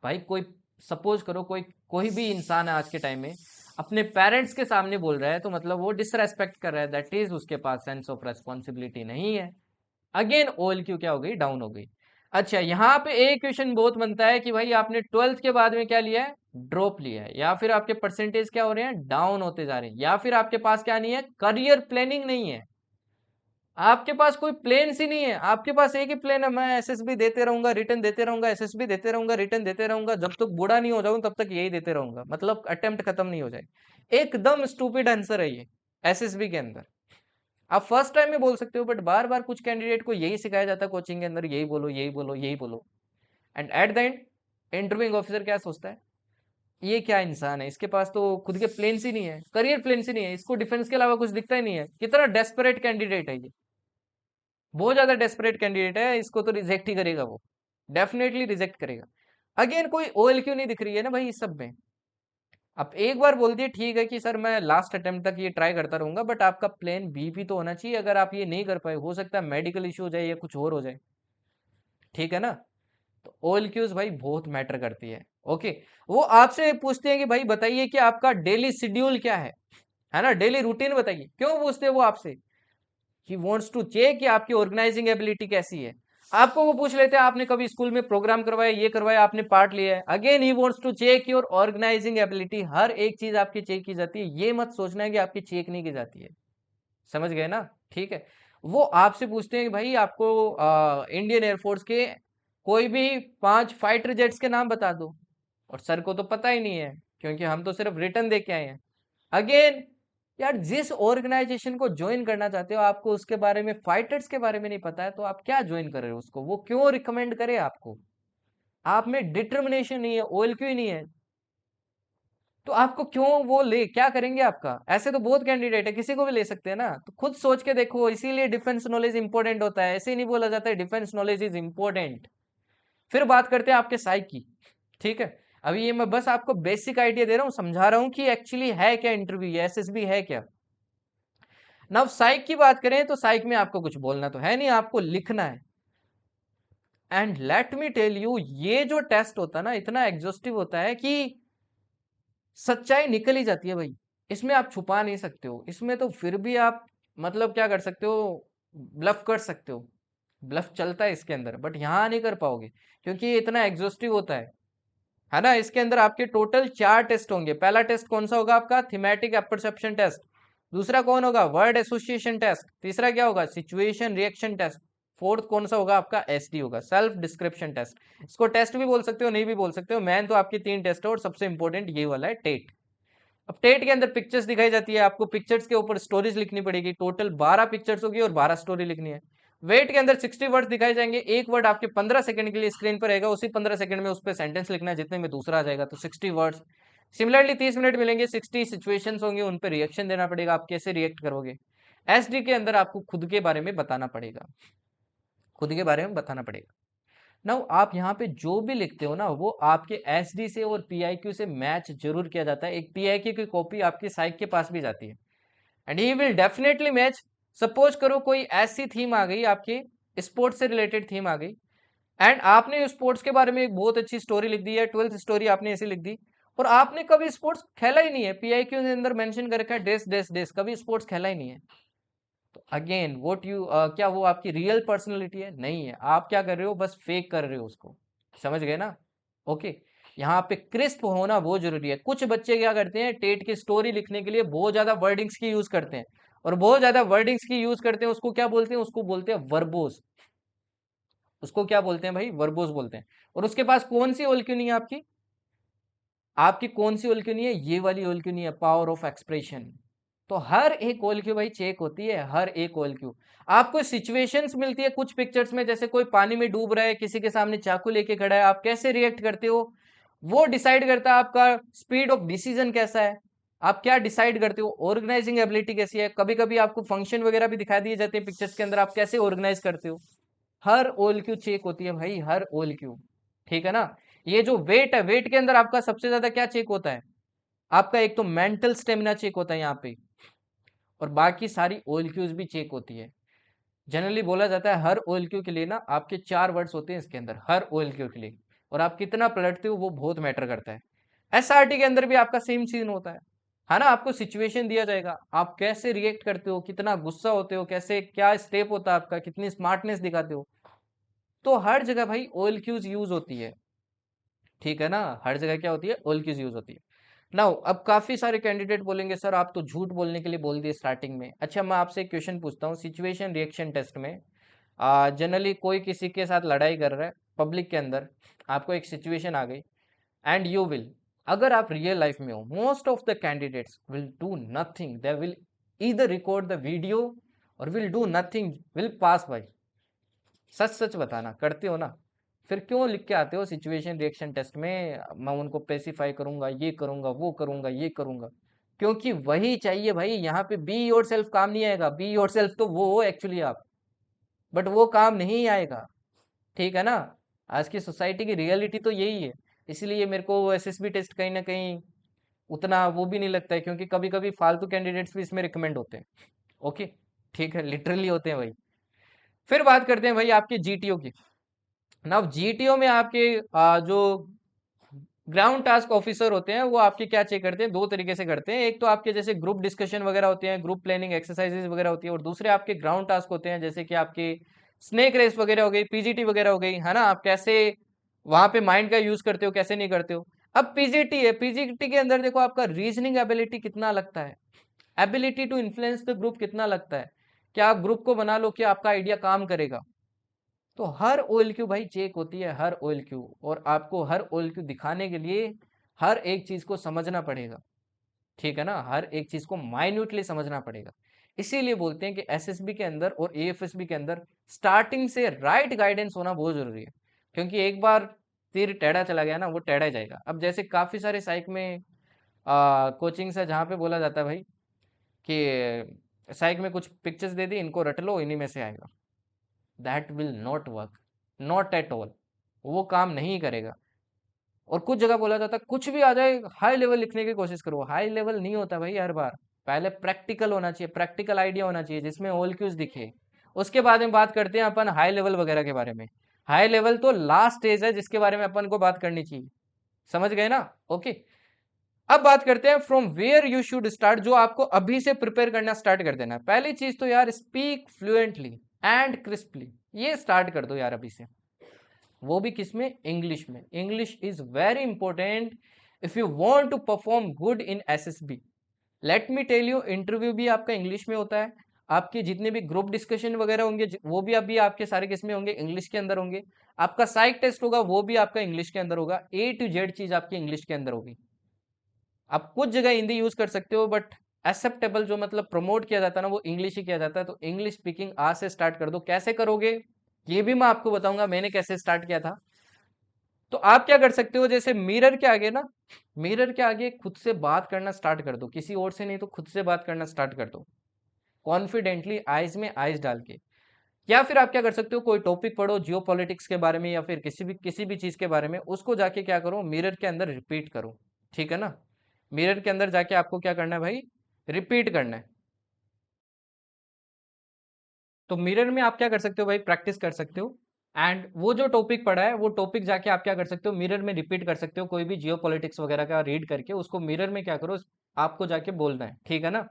भाई कोई, सपोज करो कोई कोई भी इंसान है आज के टाइम में अपने पेरेंट्स के सामने बोल रहा है, तो मतलब वो डिसरेस्पेक्ट कर रहा है, दैट इज उसके पास सेंस ऑफ रेस्पॉन्सिबिलिटी नहीं है। अगेन ओएल क्यू क्या हो गई, डाउन हो गई। अच्छा यहाँ पे एक क्वेश्चन बहुत बनता है कि भाई आपने 12th के बाद में क्या लिया है, ड्रॉप लिया है, या फिर आपके परसेंटेज क्या हो रहे हैं, डाउन होते जा रहे हैं, या फिर आपके पास क्या नहीं है, करियर प्लानिंग नहीं है। आपके पास कोई प्लेन ही नहीं है, आपके पास एक ही प्लेन है, मैं एसएसबी देते रहूंगा, रिटर्न देते रहूंगा, एसएसबी देते रहूंगा, रिटर्न देते रहूंगा, जब तक बूढ़ा नहीं हो जाऊं तब तक यही देते रहूंगा, मतलब अटेम्प्ट खत्म नहीं हो जाए। एकदम स्टूपिड आंसर है ये एसएसबी के अंदर। आप फर्स्ट टाइम में बोल सकते हो, बट बार बार कुछ कैंडिडेट को यही सिखाया जाता है कोचिंग के अंदर, यही बोलो यही बोलो यही बोलो। And at the end interviewing officer क्या सोचता है, ये क्या इंसान है, इसके पास तो खुद के प्लेन्स ही नहीं है, करियर प्लेन्स ही नहीं है, इसको डिफेंस के अलावा कुछ दिखता ही नहीं है। कितना डेस्परेट कैंडिडेट है ये, बहुत ज्यादा डेस्परेट कैंडिडेट है, इसको तो रिजेक्ट ही करेगा वो, डेफिनेटली रिजेक्ट करेगा। अगेन कोई ओएल क्यों नहीं दिख रही है ना भाई इस सब में। अब एक बार बोल दिए ठीक है कि सर मैं लास्ट अटेम्प्ट तक ये ट्राई करता रहूंगा, बट आपका प्लान बी भी तो होना चाहिए, अगर आप ये नहीं कर पाए, हो सकता है मेडिकल इश्यू हो जाए या कुछ और हो जाए, ठीक है ना। तो ओएल क्यूज भाई बहुत मैटर करती है, ओके। वो आपसे पूछते हैं कि भाई बताइए कि आपका डेली शेड्यूल क्या है ना, डेली रूटीन बताइए। क्यों पूछते हैं वो आपसे, ही वॉन्ट्स टू चेक कि आपकी ऑर्गेनाइजिंग एबिलिटी कैसी है। आपको वो पूछ लेते हैं आपने कभी स्कूल में प्रोग्राम करवाया, ये करवाया, आपने पार्ट लिया है, again he wants to check your organising ability. हर एक चीज आपकी चेक की जाती है, ये मत सोचना है कि आपकी चेक नहीं की जाती है, समझ गए ना, ठीक है। वो आपसे पूछते हैं कि भाई आपको इंडियन एयरफोर्स के कोई भी 5 फाइटर जेट्स के नाम बता दो, और सर को तो पता ही नहीं है क्योंकि हम तो सिर्फ रिटर्न दे के आए हैं। अगेन यार, जिस ऑर्गेनाइजेशन को ज्वाइन करना चाहते हो, आपको उसके बारे में, फाइटर्स के बारे में नहीं पता है, तो आप क्या ज्वाइन कर रहे हो उसको, वो क्यों रिकमेंड करे आपको। आप में डिटर्मिनेशन नहीं है, ओएल क्यों नहीं है, तो आपको क्यों वो ले, क्या करेंगे आपका। ऐसे तो बहुत कैंडिडेट है, किसी को भी ले सकते हैं ना, तो खुद सोच के देखो, इसीलिए डिफेंस नॉलेज इंपॉर्टेंट होता है, ऐसे ही नहीं बोला जाता है डिफेंस नॉलेज इज इंपॉर्टेंट। फिर बात करते हैं आपके साइक की, ठीक है। अभी ये मैं बस आपको बेसिक आइडिया दे रहा हूँ, समझा रहा हूँ कि एक्चुअली है क्या इंटरव्यू, एसएसबी है क्या। नाउ साइक की बात करें तो साइक में आपको कुछ बोलना तो है नहीं, आपको लिखना है। And let me tell you, ये जो टेस्ट होता है ना, इतना एग्जॉस्टिव होता है कि सच्चाई निकल ही जाती है भाई। इसमें आप छुपा नहीं सकते हो, इसमें तो फिर भी आप मतलब क्या कर सकते हो, ब्लफ कर सकते हो, ब्लफ चलता है इसके अंदर, बट यहाँ नहीं कर पाओगे क्योंकि ये इतना एग्जॉस्टिव होता है ना। इसके अंदर आपके टोटल 4 टेस्ट होंगे। पहला टेस्ट कौन सा होगा आपका, थीमेटिक एपर्सेप्शन टेस्ट। दूसरा कौन होगा, वर्ड एसोसिएशन टेस्ट। तीसरा क्या होगा, सिचुएशन रिएक्शन टेस्ट। फोर्थ कौन सा होगा आपका, एसडी होगा, सेल्फ डिस्क्रिप्शन टेस्ट। इसको टेस्ट भी बोल सकते हो, नहीं भी बोल सकते हो, मैन तो आपकी 3 टेस्ट है और सबसे इंपॉर्टेंट ये वाला है टेट। अब टेट के अंदर पिक्चर्स दिखाई जाती है, आपको पिक्चर्स के ऊपर स्टोरीज लिखनी पड़ेगी। टोटल 12 पिक्चर्स होगी और 12 स्टोरी लिखनी है। वेट के अंदर 60 वर्ड दिखाए जाएंगे, एक वर्ड आपके 15 सेकंड के लिए स्क्रीन पर रहेगा, उसी 15 सेकंड में उस पर सेंटेंस लिखना है, जितने में दूसरा आ जाएगा तो 60 वर्ड्स। सिमिलरली 30 मिनट मिलेंगे, 60 सिचुएशंस होंगे, उन पर रिएक्शन देना पड़ेगा, आप कैसे रिएक्ट करोगे। एसडी के अंदर आपको खुद के बारे में बताना पड़ेगा, खुद के बारे में बताना पड़ेगा। नाउ आप यहाँ पे जो भी लिखते हो ना, वो आपके एसडी से और पीआईक्यू से मैच जरूर किया जाता है। एक पीआईक्यू की कॉपी आपके साइक के पास भी जाती है and he will definitely match. Suppose करो कोई ऐसी थीम आ गई, आपके स्पोर्ट्स से रिलेटेड थीम आ गई एंड आपने स्पोर्ट्स के बारे में एक बहुत अच्छी स्टोरी लिख दी है, 12th स्टोरी आपने ऐसी लिख दी, और आपने कभी स्पोर्ट्स खेला ही नहीं है, पीआईक्यू के अंदर मेंशन कर रखा है डेस डेस डेस, कभी स्पोर्ट्स खेला ही नहीं है, तो अगेन व्हाट यू क्या वो आपकी रियल पर्सनैलिटी है, नहीं है। आप क्या कर रहे हो, बस फेक कर रहे हो उसको, समझ गए ना। ओके, यहाँ पे क्रिस्प होना बहुत जरूरी है। कुछ बच्चे क्या करते हैं, टेट की स्टोरी लिखने के लिए बहुत ज्यादा वर्डिंग्स की यूज करते हैं, और बहुत ज्यादा वर्डिंग्स की यूज करते हैं, उसको क्या बोलते हैं, उसको बोलते हैं वर्बोस। उसको क्या बोलते हैं भाई, वर्बोस बोलते हैं। और उसके पास कौन सी ओल क्यों नहीं है आपकी, आपकी कौन सी ओल क्यों नहीं है, ये वाली ओल क्यों नहीं है, पावर ऑफ एक्सप्रेशन। तो हर एक ओल क्यू भाई चेक होती है, हर एक ओल क्यू। आपको सिचुएशंस मिलती है कुछ पिक्चर्स में, जैसे कोई पानी में डूब रहा है, किसी के सामने चाकू लेके खड़ा है, आप कैसे रिएक्ट करते हो, वो डिसाइड करता है आपका स्पीड ऑफ डिसीजन कैसा है, आप क्या डिसाइड करते हो, ऑर्गेनाइजिंग एबिलिटी कैसी है। कभी कभी आपको फंक्शन वगैरह भी दिखा दिए जाते हैं पिक्चर्स के अंदर, आप कैसे ऑर्गेनाइज करते हो। हर ओल क्यू चेक होती है भाई, हर ओल क्यू, ठीक है ना। ये जो वेट है, वेट के अंदर आपका सबसे ज्यादा क्या चेक होता है, आपका एक तो मेंटल स्टेमिना चेक होता है यहाँ पे, और बाकी सारी ओएलक्यूज भी चेक होती है। जनरली बोला जाता है हर ओएलक्यू के लिए ना आपके 4 वर्ड्स होते हैं इसके अंदर, हर ओएलक्यू के लिए, और आप कितना पलटते हो वो बहुत मैटर करता है। एसआरटी के अंदर भी आपका सेम सीन होता है ना। आपको सिचुएशन दिया जाएगा, आप कैसे रिएक्ट करते हो, कितना गुस्सा होते हो, कैसे क्या स्टेप होता है आपका, कितनी स्मार्टनेस दिखाते हो। तो हर जगह भाई ओएलक्यूज यूज होती है, ठीक है ना, हर जगह क्या होती है, ओएलक्यूज यूज होती है। नाउ अब काफी सारे कैंडिडेट बोलेंगे सर आप तो झूठ बोलने के लिए बोल दिए स्टार्टिंग में। अच्छा, मैं आपसे एक क्वेश्चन पूछता हूँ, सिचुएशन रिएक्शन टेस्ट में जनरली कोई किसी के साथ लड़ाई कर रहा है पब्लिक के अंदर, आपको एक सिचुएशन आ गई एंड यू विल, अगर आप रियल लाइफ में हो, most of the candidates will do nothing, they will either record the video or will do nothing, will pass by. सच सच बताना, करते हो ना, फिर क्यों लिख के आते हो सिचुएशन रिएक्शन टेस्ट में, मैं उनको पेसिफाई करूंगा, ये करूंगा, वो करूंगा, ये करूंगा, क्योंकि वही चाहिए भाई। यहाँ पे बी योर सेल्फ काम नहीं आएगा, बी योर सेल्फ तो वो हो एक्चुअली आप, बट वो काम नहीं आएगा, ठीक है ना। आज की सोसाइटी की रियलिटी तो यही है, इसलिए मेरे को एसएसबी टेस्ट कहीं ना कहीं उतना वो भी नहीं लगता है, क्योंकि कभी कभी फालतू कैंडिडेट्स भी इसमें रिकमेंड होते हैं। ओके, ठीक है, लिटरली होते हैं भाई। फिर बात करते हैं भाई आपके जीटीओ की। नाउ जीटीओ में आपके जो ग्राउंड टास्क ऑफिसर होते हैं वो आपके क्या चेक करते हैं, दो तरीके से करते हैं। एक तो आपके जैसे ग्रुप डिस्कशन वगैरह होते हैं, ग्रुप प्लानिंग एक्सरसाइजेज वगैरह होती है, और दूसरे आपके ग्राउंड टास्क होते हैं जैसे कि आपके स्नेक रेस वगैरह हो गई, पीजीटी वगैरह हो गई, है ना। आप कैसे वहां पे माइंड का यूज करते हो, कैसे नहीं करते हो। अब पीजीटी है, पीजीटी के अंदर देखो आपका रीजनिंग एबिलिटी कितना लगता है, ability to influence the group कितना लगता है, क्या आप ग्रुप को बना लो कि आपका आइडिया काम करेगा। तो हर ओएलक्यू भाई चेक होती है, हर ओएलक्यू, और आपको हर ओएलक्यू दिखाने के लिए हर एक चीज को समझना पड़ेगा, ठीक है ना, हर एक चीज को माइन्यूटली समझना पड़ेगा। इसीलिए बोलते हैं कि एसएसबी के अंदर और एएफएसबी के अंदर स्टार्टिंग से राइट गाइडेंस होना बहुत जरूरी है, क्योंकि एक बार तीर टेढ़ा चला गया ना, वो टेढ़ा ही जाएगा। अब जैसे काफी सारे साइक में कोचिंग है जहाँ पे बोला जाता है भाई कि साइक में कुछ पिक्चर्स दे दी, इनको रट लो, इन्हीं में से आएगा, that will not work, not at all, वो काम नहीं करेगा। और कुछ जगह बोला जाता है कुछ भी आ जाए हाई लेवल लिखने की कोशिश करो, हाई लेवल नहीं होता भाई हर बार, पहले प्रैक्टिकल होना चाहिए, प्रैक्टिकल आइडिया होना चाहिए जिसमें ऑल क्यूज दिखे, उसके बाद में बात करते हैं अपन हाई लेवल वगैरह के बारे में। हाई लेवल तो लास्ट स्टेज है जिसके बारे में अपन को बात करनी चाहिए, समझ गए ना। ओके, अब बात करते हैं from where you should start, जो आपको अभी से प्रिपेयर करना स्टार्ट कर देना है। पहली चीज तो यार स्पीक फ्लुएंटली एंड क्रिस्पली, ये स्टार्ट कर दो यार अभी से, वो भी किसमें, इंग्लिश में। English is very important if you want to perform good in SSB. Let me tell you, interview भी आपका इंग्लिश में होता है, आपके जितने भी ग्रुप डिस्कशन वगैरह होंगे वो भी अभी आपके सारे किस में होंगे, इंग्लिश के अंदर होंगे। आपका साइक टेस्ट होगा वो भी आपका इंग्लिश के अंदर होगा, ए टू जेड चीज आपकी इंग्लिश के अंदर होगी। आप कुछ जगह हिंदी यूज कर सकते हो बट एक्सेप्टेबल जो मतलब प्रमोट किया जाता है ना वो इंग्लिश ही किया जाता है। तो इंग्लिश स्पीकिंग आज से स्टार्ट कर दो। कैसे करोगे ये भी मैं आपको बताऊंगा, मैंने कैसे स्टार्ट किया था। तो आप क्या कर सकते हो, जैसे मिरर के आगे ना, मिरर के आगे खुद से बात करना स्टार्ट कर दो, किसी और से नहीं तो खुद से बात करना स्टार्ट कर दो, कॉन्फिडेंटली आइज में आइज डाल के। या फिर आप क्या कर सकते हो, कोई टॉपिक पढ़ो जियो पॉलिटिक्स के बारे में या फिर किसी भी चीज के बारे में, उसको जाके क्या करो, मिरर के अंदर रिपीट करो। ठीक है ना, मिरर के अंदर जाके आपको क्या करना है भाई, रिपीट करना है। तो मिरर में आप क्या कर सकते हो भाई, प्रैक्टिस कर सकते हो। एंड वो जो टॉपिक पढ़ा है वो टॉपिक जाके आप क्या कर सकते हो, मिरर में रिपीट कर सकते हो। कोई भी जियो पॉलिटिक्स वगैरह का रीड करके उसको मिरर में क्या करो, आपको जाके बोलना है। ठीक है ना।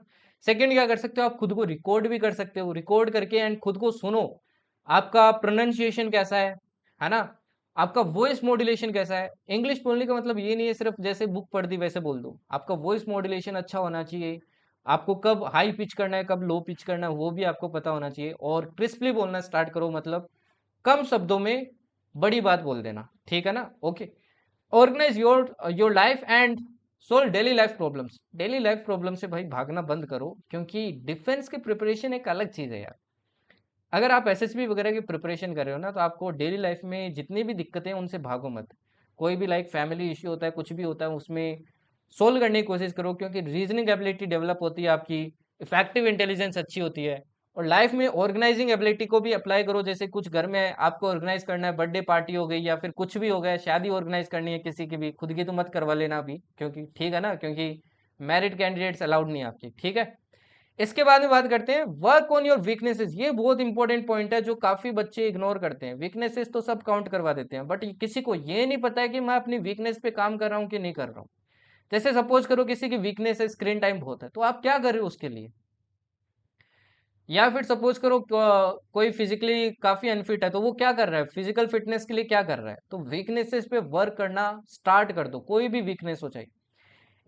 सेकंड क्या कर सकते हो, आप खुद को रिकॉर्ड भी कर सकते हो, रिकॉर्ड करके एंड खुद को सुनो, आपका प्रोनाउंसिएशन कैसा है ना, आपका वॉइस मॉड्यूलेशन कैसा है। इंग्लिश बोलने का मतलब ये नहीं है सिर्फ जैसे बुक पढ़ दी वैसे बोल दो, आपका वॉइस मॉड्यूलेशन अच्छा होना चाहिए। आपको कब हाई पिच करना है कब लो पिच करना है वो भी आपको पता होना चाहिए। और क्रिस्पली बोलना स्टार्ट करो, मतलब कम शब्दों में बड़ी बात बोल देना। ठीक है ना। Okay. Organise your your life and solve daily life problems. Daily life problem से भाई भागना बंद करो, क्योंकि डिफेंस की प्रिपरेशन एक अलग चीज है यार। अगर आप एसएसबी वगैरह की प्रिपरेशन कर रहे हो ना तो आपको डेली लाइफ में जितनी भी दिक्कतें हैं उनसे भागो मत। कोई भी लाइक फैमिली इश्यू होता है कुछ भी होता है उसमें सोल्व करने की कोशिश करो, क्योंकि रीजनिंग एबिलिटी डेवलप होती है आपकी, इफेक्टिव इंटेलिजेंस अच्छी होती है। और लाइफ में ऑर्गेनाइजिंग एबिलिटी को भी अप्लाई करो, जैसे कुछ घर में आपको ऑर्गेनाइज करना है, बर्थडे पार्टी हो गई या फिर कुछ भी हो गया, शादी ऑर्गेनाइज करनी है किसी की भी, खुद की तो मत करवा लेना अभी, क्योंकि ठीक है ना, क्योंकि मैरिड कैंडिडेट्स अलाउड नहीं है आपकी। ठीक है। इसके बाद में बात करते हैं वर्क ऑन योर वीकनेसेस। ये बहुत इंपॉर्टेंट पॉइंट है जो काफी बच्चे इग्नोर करते हैं। वीकनेसेस तो सब काउंट करवा देते हैं बट किसी को ये नहीं पता है कि मैं अपनी वीकनेस पे काम कर रहा हूँ कि नहीं कर रहा हूँ। जैसे सपोज करो किसी की वीकनेस है स्क्रीन टाइम बहुत है, तो आप क्या कर रहे हो उसके लिए। या फिर सपोज करो कोई फिजिकली काफी अनफिट है तो वो क्या कर रहा है, फिजिकल फिटनेस के लिए क्या कर रहा है। तो वीकनेसेस पे वर्क करना स्टार्ट कर दो, कोई भी वीकनेस हो चाहे।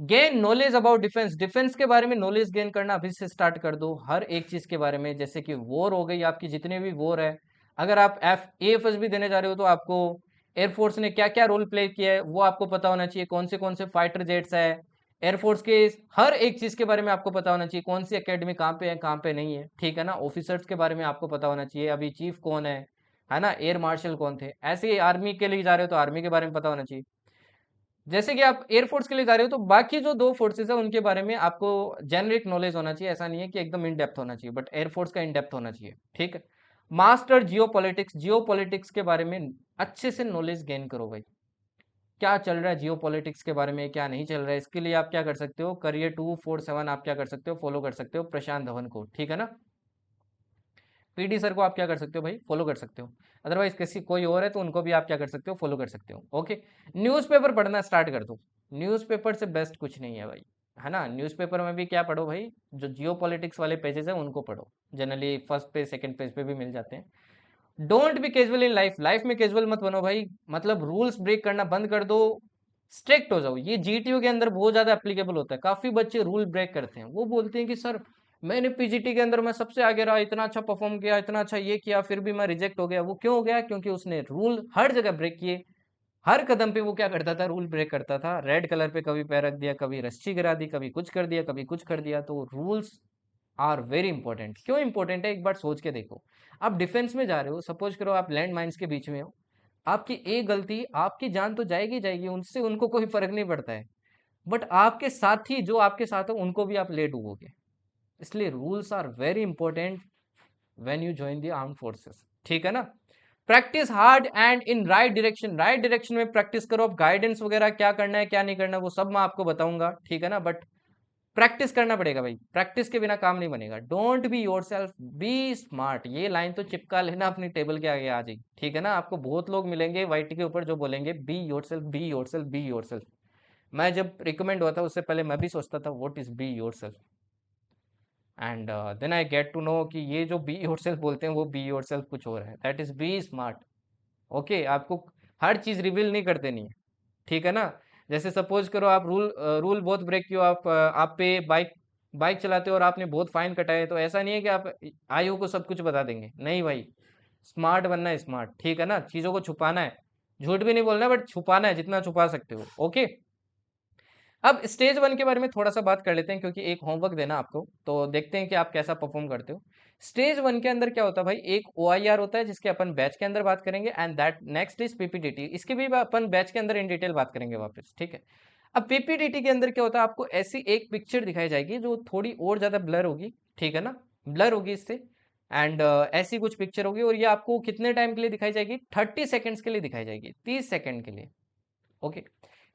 Gain knowledge about defence. Defence के बारे में नॉलेज गेन करना अभी से स्टार्ट कर दो, हर एक चीज के बारे में। जैसे कि वॉर हो गई आपकी, जितने भी वॉर है, अगर आप एएफएस भी देने जा रहे हो तो आपको एयरफोर्स ने क्या क्या रोल प्ले किया है वो आपको पता होना चाहिए। कौन से फाइटर जेट्स है, एयरफोर्स के हर एक चीज के बारे में आपको पता होना चाहिए। कौन सी एकेडमी कहाँ पे है कहाँ पे नहीं है। ठीक है ना। ऑफिसर्स के बारे में आपको पता होना चाहिए, अभी चीफ कौन है ना, एयर मार्शल कौन थे। ऐसे ही आर्मी के लिए जा रहे हो तो आर्मी के बारे में पता होना चाहिए। जैसे कि आप एयरफोर्स के लिए जा रहे हो तो बाकी जो दो फोर्सेस है उनके बारे में आपको जेनरिक नॉलेज होना चाहिए। ऐसा नहीं है कि एकदम इन डेप्थ होना चाहिए, बट एयरफोर्स का इन डेप्थ होना चाहिए। ठीक है। मास्टर जियो पॉलिटिक्स। जियो पॉलिटिक्स के बारे में अच्छे से नॉलेज गेन करो भाई, क्या चल रहा है जियो पॉलिटिक्स के बारे में, क्या नहीं चल रहा है। इसके लिए आप क्या कर सकते हो, करियर 247 आप क्या कर सकते हो, फॉलो कर सकते हो प्रशांत धवन को। ठीक है ना। पीडी सर को आप क्या कर सकते हो भाई, फॉलो कर सकते हो। अदरवाइज किसी कोई और है तो उनको भी आप क्या कर सकते हो, फॉलो कर सकते हो। ओके। न्यूज़पेपर पढ़ना स्टार्ट कर दो। न्यूज़पेपर से बेस्ट कुछ नहीं है भाई, है ना। न्यूज़पेपर में भी क्या पढ़ो भाई, जो जियो पॉलिटिक्स वाले पेजेस है उनको पढ़ो। Generally first page second page पे भी मिल जाते हैं। Don't be casual in life. Life में कैजुअल मत बनो भाई, मतलब रूल्स ब्रेक करना बंद कर दो, स्ट्रिक्ट हो जाओ। ये जीटीयू के अंदर बहुत ज्यादा एप्लीकेबल होता है। काफी बच्चे रूल ब्रेक करते हैं, वो बोलते हैं कि सर मैंने पीजीटी के अंदर मैं सबसे आगे रहा, इतना अच्छा परफॉर्म किया, इतना अच्छा ये किया, फिर भी मैं रिजेक्ट हो गया। वो क्यों हो गया, क्योंकि उसने रूल हर जगह ब्रेक किए। हर कदम पे वो क्या करता था, रूल ब्रेक करता था। रेड कलर पे कभी पैर रख दिया, कभी रस्सी गिरा दी, कभी कुछ कर दिया, कभी कुछ कर दिया। तो रूल्स आर वेरी इंपॉर्टेंट। क्यों इंपॉर्टेंट है एक बार सोच के देखो। आप डिफेंस में जा रहे हो, सपोज करो आप लैंड माइन्स के बीच में हो, आपकी एक गलती आपकी जान तो जाएगी जाएगी, उनसे उनको कोई फर्क नहीं पड़ता है। बट आपके साथी जो आपके साथ हो उनको भी आप ले डूबोगे। इसलिए rules are very important when you join the arm forces. ठीक है ना। Practise hard and in right direction. Right direction में प्रैक्टिस करो। अब गाइडेंस वगैरह क्या करना है क्या नहीं करना वो सब मैं आपको बताऊंगा। ठीक है ना। बट प्रैक्टिस करना पड़ेगा भाई, प्रैक्टिस के बिना काम नहीं बनेगा। Don't be yourself, be smart. ये लाइन तो चिपका लेना अपनी टेबल के आगे आ जाएगी। ठीक है ना। आपको बहुत लोग मिलेंगे वाईटी के ऊपर जो बोलेंगे B yourself, B yourself, be your self. मैं जब रिकमेंड हुआ था उससे पहले मैं भी सोचता था what is be yourself, and then I get to know कि ये जो बी योरसेल्फ बोलते हैं वो बी योरसेल्फ कुछ और है, that is be smart. Okay, आपको हर चीज रिवील नहीं कर देनी है, ठीक है ना। जैसे सपोज करो आप रूल बहुत ब्रेक किया, आप पे बाइक चलाते हो और आपने बहुत फाइन कटाए, तो ऐसा नहीं है कि आप आयु को सब कुछ बता देंगे, नहीं भाई। स्मार्ट बनना है, स्मार्ट, ठीक है ना, चीजों को छुपाना है, झूठ भी नहीं बोलना बट छुपाना है जितना छुपा सकते हो। ओके, अब स्टेज वन के बारे में थोड़ा सा बात कर लेते हैं, क्योंकि एक होमवर्क देना आपको, तो देखते हैं कि आप कैसा परफॉर्म करते हो। स्टेज वन के अंदर क्या होता है भाई, एक OIR होता है जिसके अपन बैच के अंदर बात करेंगे, and that next is PPDT, इसकी भी अपन बैच के अंदर इन डिटेल बात करेंगे वापस, ठीक है। अब PPDT के अंदर क्या होता है, आपको ऐसी एक पिक्चर दिखाई जाएगी जो थोड़ी और ज्यादा ब्लर होगी, ठीक है ना, ब्लर होगी इससे, एंड ऐसी कुछ पिक्चर होगी, और ये आपको कितने टाइम के लिए दिखाई जाएगी, 30 सेकेंड्स के लिए दिखाई जाएगी, 30 सेकेंड के लिए। ओके,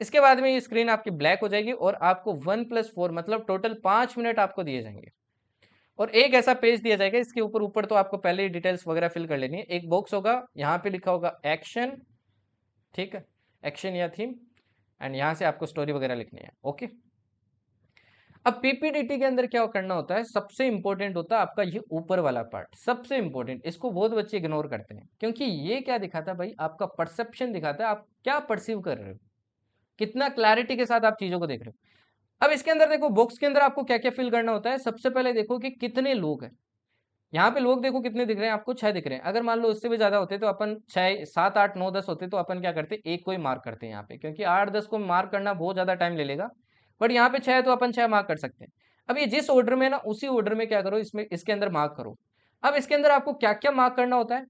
इसके बाद में ये स्क्रीन आपकी ब्लैक हो जाएगी और आपको 1+4 मतलब टोटल 5 मिनट आपको दिए जाएंगे, और एक ऐसा पेज दिया जाएगा, इसके ऊपर ऊपर तो आपको पहले ही डिटेल्स वगैरह फिल कर लेनी है। एक बॉक्स होगा, यहाँ पे लिखा होगा एक्शन, ठीक है, एक्शन या थीम, एंड यहाँ से आपको स्टोरी वगैरह लिखनी है। ओके, अब PPDT के अंदर क्या करना होता है, सबसे इंपॉर्टेंट होता है आपका ये ऊपर वाला पार्ट, सबसे इंपॉर्टेंट, इसको बहुत बच्चे इग्नोर करते हैं, क्योंकि ये क्या दिखाता है भाई, आपका परसेप्शन दिखाता है, आप क्या परसीव कर रहे हो, कितना क्लैरिटी के साथ आप चीजों को देख रहे हो। अब इसके अंदर देखो, बॉक्स के अंदर आपको क्या क्या फिल करना होता है, सबसे पहले देखो कि कितने लोग हैं, यहाँ पे लोग देखो कितने दिख रहे हैं आपको, 6 दिख रहे हैं। अगर मान लो उससे भी ज्यादा होते तो अपन 6 7 8 9 10 होते तो अपन क्या करते, एक को ही मार्क करते हैं यहाँ पे, क्योंकि 8 10 को मार्क करना बहुत ज्यादा टाइम ले लेगा, बट यहाँ पे 6 है तो अपन 6 मार्क कर सकते हैं। अब ये जिस ऑर्डर में ना, उसी ऑर्डर में क्या करो, इसमें इसके अंदर मार्क करो। अब इसके अंदर आपको क्या क्या मार्क करना होता है,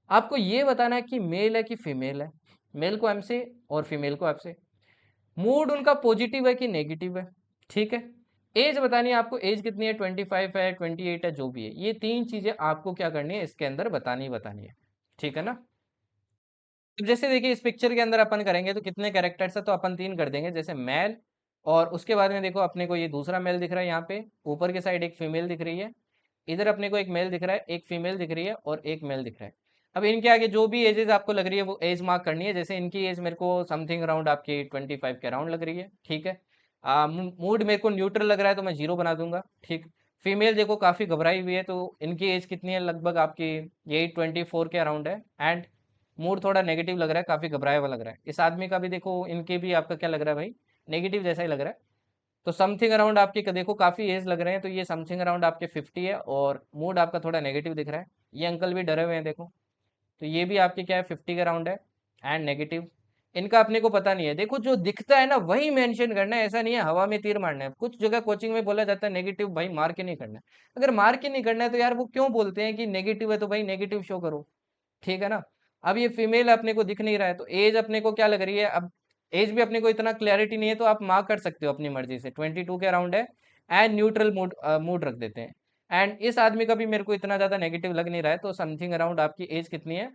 आपको ये बताना है कि मेल है कि फीमेल है, मेल को M से और फीमेल को F से, मूड उनका पॉजिटिव है कि नेगेटिव है, ठीक है। एज बतानी है आपको, एज कितनी है, 25 है, 28 है, जो भी है, ये 3 चीजें आपको क्या करनी है, इसके अंदर बतानी है, ठीक है ना। अब जैसे देखिए इस पिक्चर के अंदर अपन करेंगे तो कितने कैरेक्टर्स है, तो अपन 3 कर देंगे, जैसे मेल, और उसके बाद में देखो अपने को ये दूसरा मेल दिख रहा है, यहाँ पे ऊपर के साइड एक फीमेल दिख रही है, इधर अपने को एक मेल दिख रहा है, एक फीमेल दिख रही है, और एक मेल दिख रहा है। अब इनके आगे जो भी एजेस आपको लग रही है वो एज मार्क करनी है, जैसे इनकी एज मेरे को समथिंग अराउंड आपकी 25 के अराउंड लग रही है, ठीक है। मूड मेरे को न्यूट्रल लग रहा है तो मैं 0 बना दूंगा, ठीक। फीमेल देखो काफी घबराई हुई है, तो इनकी एज कितनी है, लगभग आपकी यही 24 के अराउंड है, एंड मूड थोड़ा नेगेटिव लग रहा है, काफी घबराया हुआ लग रहा है। इस आदमी का भी देखो, इनके भी आपका क्या लग रहा है भाई, नेगेटिव जैसा ही लग रहा है। तो समथिंग अराउंड आपके देखो काफी एज लग रहे हैं, तो ये समथिंग अराउंड आपके 50 है, और मूड आपका थोड़ा नेगेटिव दिख रहा है। ये अंकल भी डरे हुए हैं देखो, तो ये भी आपके क्या है, 50 के अराउंड है, एंड नेगेटिव। इनका अपने को पता नहीं है, देखो जो दिखता है ना वही मेंशन करना है, ऐसा नहीं है हवा में तीर मारना है। कुछ जगह कोचिंग में बोला जाता है नेगेटिव भाई मार के नहीं करना है, अगर मार के नहीं करना है तो यार वो क्यों बोलते हैं कि नेगेटिव है तो भाई नेगेटिव शो करो, ठीक है ना। अब ये फीमेल अपने को दिख नहीं रहा है, तो एज अपने को क्या लग रही है, अब एज भी अपने को इतना क्लैरिटी नहीं है, तो आप मार्क कर सकते हो अपनी मर्जी से, 22 के अराउंड है, एंड न्यूट्रल मूड मूड रख देते हैं। एंड इस आदमी का भी मेरे को इतना ज्यादा नेगेटिव लग नहीं रहा है, तो समथिंग अराउंड आपकी एज कितनी है,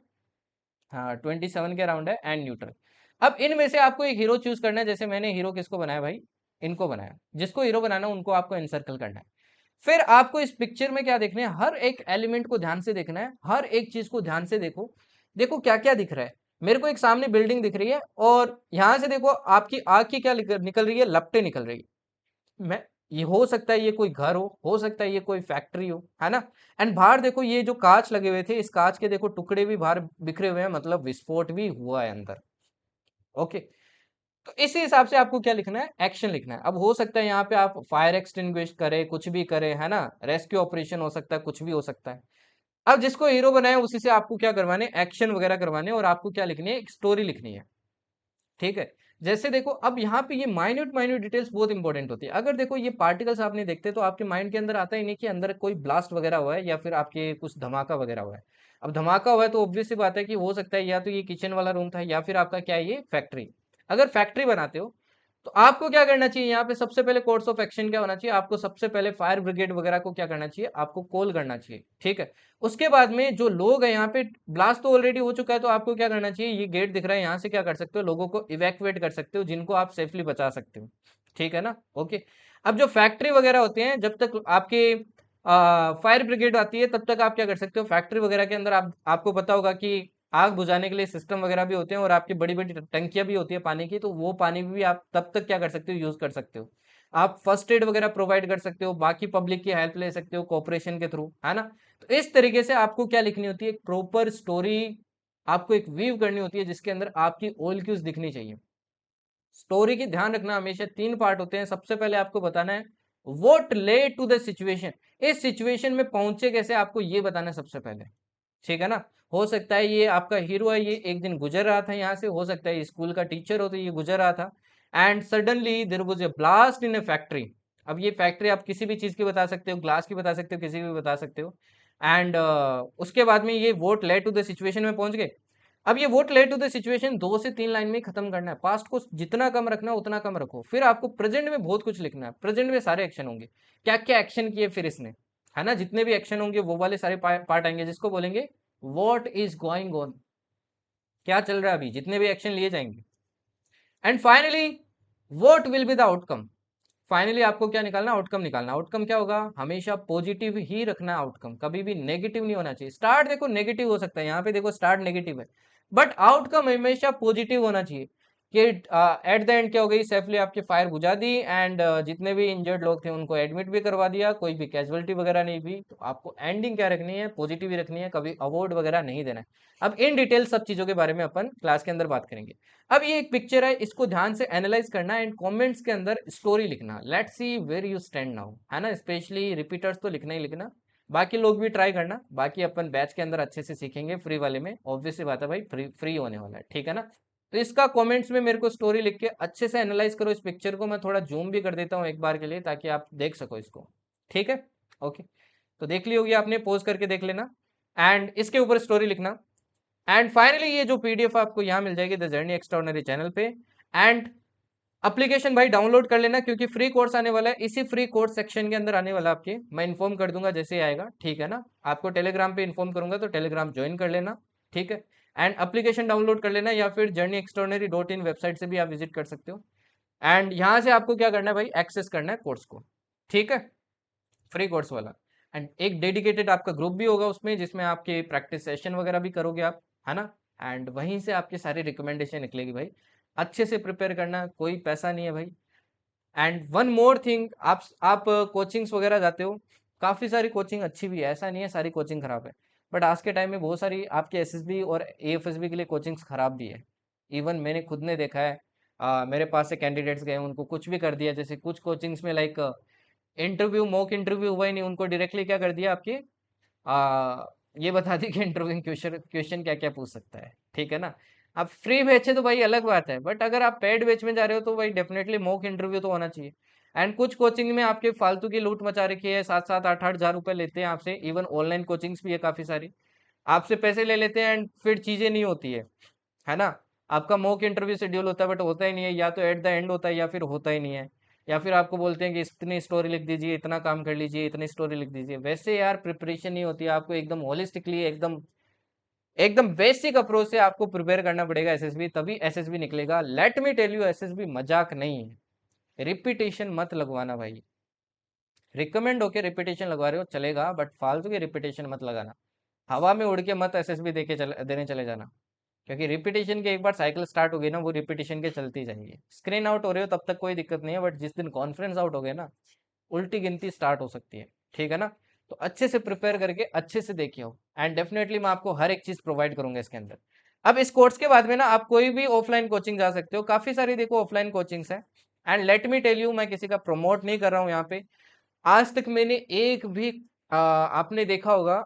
हाँ 27 के अराउंड है, एंड न्यूट्रल। अब इनमें से आपको एक हीरो चूज करना है, जैसे मैंने हीरो किसको बनाया भाई, इनको बनाया, जिसको हीरो बनाना है उनको आपको एनसर्कल करना है। फिर आपको इस पिक्चर में क्या देखना है, हर एक एलिमेंट को ध्यान से देखना है, हर एक चीज को ध्यान से देखो। देखो क्या क्या दिख रहा है, मेरे को एक सामने बिल्डिंग दिख रही है, और यहां से देखो आपकी आग की क्या निकल रही है, लपटें निकल रही है। मैं, ये हो सकता है ये कोई घर हो सकता है ये कोई फैक्ट्री हो, है ना। एंड बाहर देखो ये जो कांच लगे हुए थे, इस कांच के देखो टुकड़े भी बाहर बिखरे हुए हैं, मतलब विस्फोट भी हुआ है अंदर। ओके, तो इसी हिसाब से आपको क्या लिखना है, एक्शन लिखना है। अब हो सकता है यहाँ पे आप फायर एक्सटिंग्विश करे, कुछ भी करे, है ना, रेस्क्यू ऑपरेशन हो सकता है, कुछ भी हो सकता है। अब जिसको हीरो बनाए उसी से आपको क्या करवाने, एक्शन वगैरह करवाने, और आपको क्या लिखनी है, एक स्टोरी लिखनी है, ठीक है। जैसे देखो अब यहाँ पे ये माइन्यूट माइन्यूट डिटेल्स बहुत इंपॉर्टेंट होती है। अगर देखो ये पार्टिकल्स आपने देखते तो आपके माइंड के अंदर आता ही नहीं कि अंदर कोई ब्लास्ट वगैरह हुआ है या फिर आपके कुछ धमाका वगैरह हुआ है। अब धमाका हुआ है तो ऑब्वियस सी बात है कि हो सकता है या तो ये किचन वाला रूम था या फिर आपका क्या है, ये फैक्ट्री। अगर फैक्ट्री बनाते हो तो आपको क्या करना चाहिए, यहाँ पे सबसे पहले कोर्स ऑफ एक्शन क्या होना चाहिए, आपको सबसे पहले फायर ब्रिगेड वगैरह को क्या करना चाहिए, आपको कॉल करना चाहिए, ठीक है। उसके बाद में जो लोग हैं यहाँ पे, ब्लास्ट तो ऑलरेडी हो चुका है, तो आपको क्या करना चाहिए, ये गेट दिख रहा है, यहाँ से क्या कर सकते हो, लोगों को इवैक्यूएट कर सकते हो, जिनको आप सेफली बचा सकते हो, ठीक है ना। ओके, अब जो फैक्ट्री वगैरह होते हैं, जब तक आपके फायर ब्रिगेड आती है तब तक आप क्या कर सकते हो, फैक्ट्री वगैरह के अंदर आपको पता होगा कि आग बुझाने के लिए सिस्टम वगैरह भी होते हैं और आपकी बड़ी बड़ी टंकियां भी होती है पानी की, तो वो पानी भी आप तब तक क्या कर सकते हो, यूज कर सकते हो। आप फर्स्ट एड वगैरह प्रोवाइड कर सकते हो, बाकी पब्लिक की हेल्प ले सकते हो कॉपरेशन के थ्रू, है ना। तो इस तरीके से आपको क्या लिखनी होती है, एक प्रॉपर स्टोरी आपको एक वीव करनी होती है जिसके अंदर आपकी ऑल क्यूज दिखनी चाहिए। स्टोरी की ध्यान रखना, हमेशा 3 पार्ट होते हैं। सबसे पहले आपको बताना है व्हाट ले टू द सिचुएशन, इस सिचुएशन में पहुंचे कैसे, आपको ये बताना है सबसे पहले, ठीक है ना। हो सकता है ये आपका हीरो है, ये एक दिन गुजर रहा था यहाँ से, हो सकता है ये स्कूल का टीचर हो तो ये गुजर रहा था, and suddenly there was a blast in a factory. अब ये फैक्ट्री आप किसी भी चीज की बता सकते हो, ग्लास की बता सकते हो, किसी की भी बता सकते हो। एंड उसके बाद में ये वोट ले टू द सिचुएशन में पहुंच गए। अब ये वोट ले टू द सिचुएशन 2 से 3 लाइन में ही खत्म करना है। पास्ट को जितना कम रखना है उतना कम रखो। फिर आपको प्रेजेंट में बहुत कुछ लिखना है, प्रेजेंट में सारे एक्शन होंगे, क्या क्या एक्शन किए फिर इसने, है ना। जितने भी एक्शन होंगे वो वाले सारे पार्ट आएंगे जिसको बोलेंगे व्हाट इज गोइंग ऑन, क्या चल रहा है अभी, जितने भी एक्शन लिए जाएंगे। And finally what will be the outcome, finally आपको क्या निकालना, आउटकम निकालना। आउटकम क्या होगा, हमेशा पॉजिटिव ही रखना, आउटकम कभी भी नेगेटिव नहीं होना चाहिए। स्टार्ट देखो नेगेटिव हो सकता है, यहाँ पे देखो स्टार्ट नेगेटिव है, बट आउटकम हमेशा पॉजिटिव होना चाहिए कि एट द एंड क्या हो गई, सेफली आपकी फायर बुझा दी, एंड जितने भी इंजर्ड लोग थे उनको एडमिट भी करवा दिया, कोई भी कैजुअलिटी वगैरह नहीं हुई। तो आपको एंडिंग क्या रखनी है, पॉजिटिव ही रखनी है, कभी अवार्ड वगैरह नहीं देना है। अब इन डिटेल सब चीजों के बारे में अपन क्लास के अंदर बात करेंगे। अब ये एक पिक्चर है, इसको ध्यान से एनालाइज करना एंड कमेंट्स के अंदर स्टोरी लिखना। Let's see where you stand now, है ना। स्पेशली रिपीटर्स तो लिखना ही लिखना, बाकी लोग भी ट्राई करना। बाकी अपन बैच के अंदर अच्छे से सीखेंगे, फ्री वाले में ऑब्वियस सी बात है भाई, फ्री फ्री होने वाला है, ठीक है ना। तो इसका कमेंट्स में मेरे को स्टोरी लिख के अच्छे से एनालाइज करो। इस पिक्चर को मैं थोड़ा जूम भी कर देता हूँ एक बार के लिए ताकि आप देख सको इसको, ठीक है। ओके, तो देख ली होगी आपने, पोज करके देख लेना एंड इसके ऊपर स्टोरी लिखना। एंड फाइनली ये जो पीडीएफ आपको यहाँ मिल जाएगी द जर्नी एक्स्ट्राऑर्डिनरी चैनल पे। एंड एप्लीकेशन भाई डाउनलोड कर लेना क्योंकि फ्री कोर्स आने वाला है, इसी फ्री कोर्स सेक्शन के अंदर आने वाला है आपके, मैं इन्फॉर्म कर दूंगा जैसे ही आएगा, ठीक है ना। आपको टेलीग्राम पे इन्फॉर्म करूंगा तो टेलीग्राम ज्वाइन कर लेना, ठीक है। एंड एप्लीकेशन डाउनलोड कर लेना या फिर journey extraordinary dot in website से भी आप विजिट कर सकते हो। एंड यहाँ से आपको क्या करना है भाई, एक्सेस करना है कोर्स को, ठीक है, फ्री कोर्स वाला। एंड एक डेडिकेटेड आपका ग्रुप भी होगा उसमें जिसमें आपके प्रैक्टिस सेशन वगैरह भी करोगे आप, है ना। एंड वहीं से आपकी सारी रिकमेंडेशन निकलेगी भाई। अच्छे से प्रिपेयर करना, कोई पैसा नहीं है भाई। एंड वन मोर थिंग, आप कोचिंग्स वगैरह जाते हो, काफ़ी सारी कोचिंग अच्छी भी है, ऐसा नहीं है सारी कोचिंग खराब है। बट आज के टाइम में बहुत सारी आपके एसएसबी और एएफएसबी के लिए कोचिंग्स खराब भी है। इवन मैंने खुद ने देखा है, मेरे पास से कैंडिडेट्स गए उनको कुछ भी कर दिया, जैसे कुछ कोचिंग्स में लाइक इंटरव्यू मॉक इंटरव्यू हुआ ही नहीं, उनको डायरेक्टली क्या कर दिया आपके, आ, ये बता दी कि इंटरव्यू क्वेश्चन क्वेश्चन क्या क्या पूछ सकता है, ठीक है ना। अब फ्री बैच है तो भाई अलग बात है, बट अगर आप पेड बैच में जा रहे हो तो भाई डेफिनेटली मॉक इंटरव्यू तो होना चाहिए। एंड कुछ कोचिंग में आपके फालतू की लूट मचा रखी है, 7-7 8-8 हज़ार रुपए लेते हैं आपसे। इवन ऑनलाइन कोचिंग्स भी है काफी सारी, आपसे पैसे ले लेते हैं एंड फिर चीजें नहीं होती है ना। आपका मॉक इंटरव्यू शेड्यूल होता है बट होता ही नहीं है, या तो एट द एंड होता है या फिर होता ही नहीं है। या फिर आपको बोलते हैं कि इतनी स्टोरी लिख दीजिए, इतना काम कर लीजिए, इतनी स्टोरी लिख दीजिए। वैसे यार प्रिपरेशन नहीं होती है, आपको एकदम होलिस्टिकली एकदम एकदम बेसिक अप्रोच से आपको प्रिपेयर करना पड़ेगा एसएसबी, तभी एसएसबी निकलेगा। Let me tell you, SSB मजाक नहीं है। रिपीटेशन मत लगवाना भाई, रिकमेंड होके रिपीटेशन लगवा रहे हो चलेगा, बट फालतू की रिपीटेशन मत लगाना। हवा में उड़ के मत एसएसबी देने चले जाना, क्योंकि रिपीटेशन के एक बार साइकिल स्टार्ट हो गई ना, वो रिपीटेशन के चलती जाएंगे। स्क्रीन आउट हो रहे हो तब तक कोई दिक्कत नहीं है, बट जिस दिन कॉन्फ्रेंस आउट हो गए ना, उल्टी गिनती स्टार्ट हो सकती है, ठीक है ना। तो अच्छे से प्रिपेयर करके अच्छे से देखिए हो, एंड डेफिनेटली मैं आपको हर एक चीज प्रोवाइड करूंगा इसके अंदर। अब इस कोर्स के बाद में ना आप कोई भी ऑफलाइन कोचिंग जा सकते हो, काफी सारी देखो ऑफलाइन कोचिंग्स हैं। And let me tell you, मैं किसी का प्रमोट नहीं कर रहा हूँ यहाँ पे। आज तक मैंने एक भी आपने देखा होगा,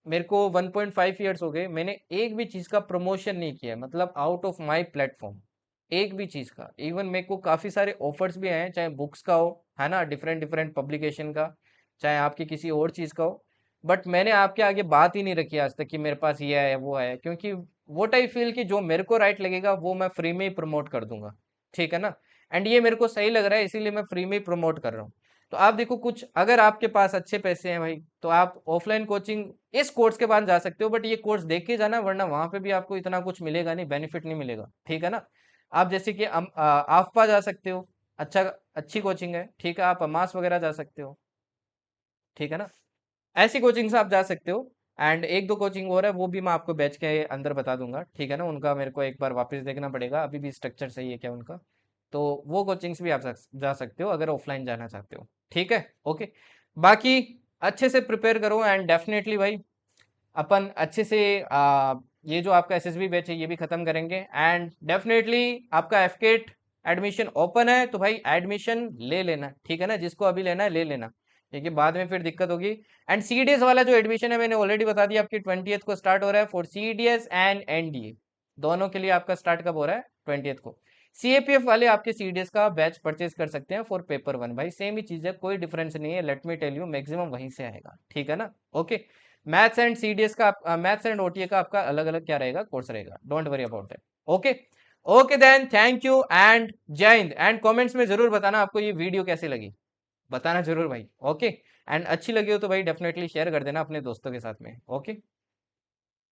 मेरे को 1.5 ईयर्स हो गए, मैंने एक भी चीज का प्रमोशन नहीं किया, मतलब आउट ऑफ माय प्लेटफॉर्म, एक भी चीज का। इवन मेरे को काफी सारे ऑफर्स भी आए हैं, चाहे बुक्स का हो, है ना, डिफरेंट डिफरेंट पब्लिकेशन का, चाहे आपकी किसी और चीज का हो। बट मैंने आपके आगे बात ही नहीं रखी आज तक कि मेरे पास ये है वो है, क्योंकि वोट आई फील कि जो मेरे को राइट लगेगा वो मैं फ्री में ही प्रमोट कर दूंगा, ठीक है ना। एंड ये मेरे को सही लग रहा है, इसीलिए मैं फ्री में ही प्रमोट कर रहा हूँ। तो आप देखो, कुछ अगर आपके पास अच्छे पैसे हैं भाई, तो आप ऑफलाइन कोचिंग इस कोर्स के बाद जा सकते हो, बट ये कोर्स देख के जाना, वरना वहां पे भी आपको इतना कुछ मिलेगा नहीं, बेनिफिट नहीं मिलेगा, ठीक है ना। आप जैसे कि आफ्पा जा सकते हो, अच्छा, अच्छी कोचिंग है, ठीक है। आप अमास वगैरह जा सकते हो, ठीक है ना। ऐसी कोचिंग से आप जा सकते हो। एंड एक दो कोचिंग और है, वो भी मैं आपको बैच के अंदर बता दूंगा, ठीक है ना। उनका मेरे को एक बार वापस देखना पड़ेगा, अभी भी स्ट्रक्चर सही है क्या उनका। तो वो कोचिंग्स भी आप जा सकते हो अगर ऑफलाइन जाना चाहते हो, ठीक है। ओके, बाकी अच्छे से प्रिपेयर करो एंड डेफिनेटली भाई अपन अच्छे से ये जो आपका एसएसबी बैच है ये भी खत्म करेंगे। एंड डेफिनेटली आपका एफकेट एडमिशन ओपन है, तो भाई एडमिशन ले लेना, ठीक है ना। जिसको अभी लेना है ले लेना, क्योंकि बाद में फिर दिक्कत होगी। एंड सीडीएस वाला जो एडमिशन है मैंने ऑलरेडी बता दिया, आपकी 20th को स्टार्ट हो रहा है फॉर सीडीएस एंड एनडीए, दोनों के लिए आपका स्टार्ट कब हो रहा है, 20th को। सीएपीएफ वाले आपके सीडीएस का बैच परचेज कर सकते हैं फॉर पेपर 1, भाई सेम ही चीज है, कोई डिफरेंस नहीं है, let me tell you, maximum वहीं से आएगा, ठीक है ना। ओके, मैथ्स एंड सीडीएस का मैथ्स एंड ओटीए का आपका अलग अलग क्या रहेगा, कोर्स रहेगा, don't worry about that. Okay, okay then, thank you and जय हिंद। एंड कमेंट्स में जरूर बताना आपको ये वीडियो कैसी लगी, बताना जरूर भाई। ओके, एंड अच्छी लगी हो तो भाई डेफिनेटली शेयर कर देना अपने दोस्तों के साथ में। ओके।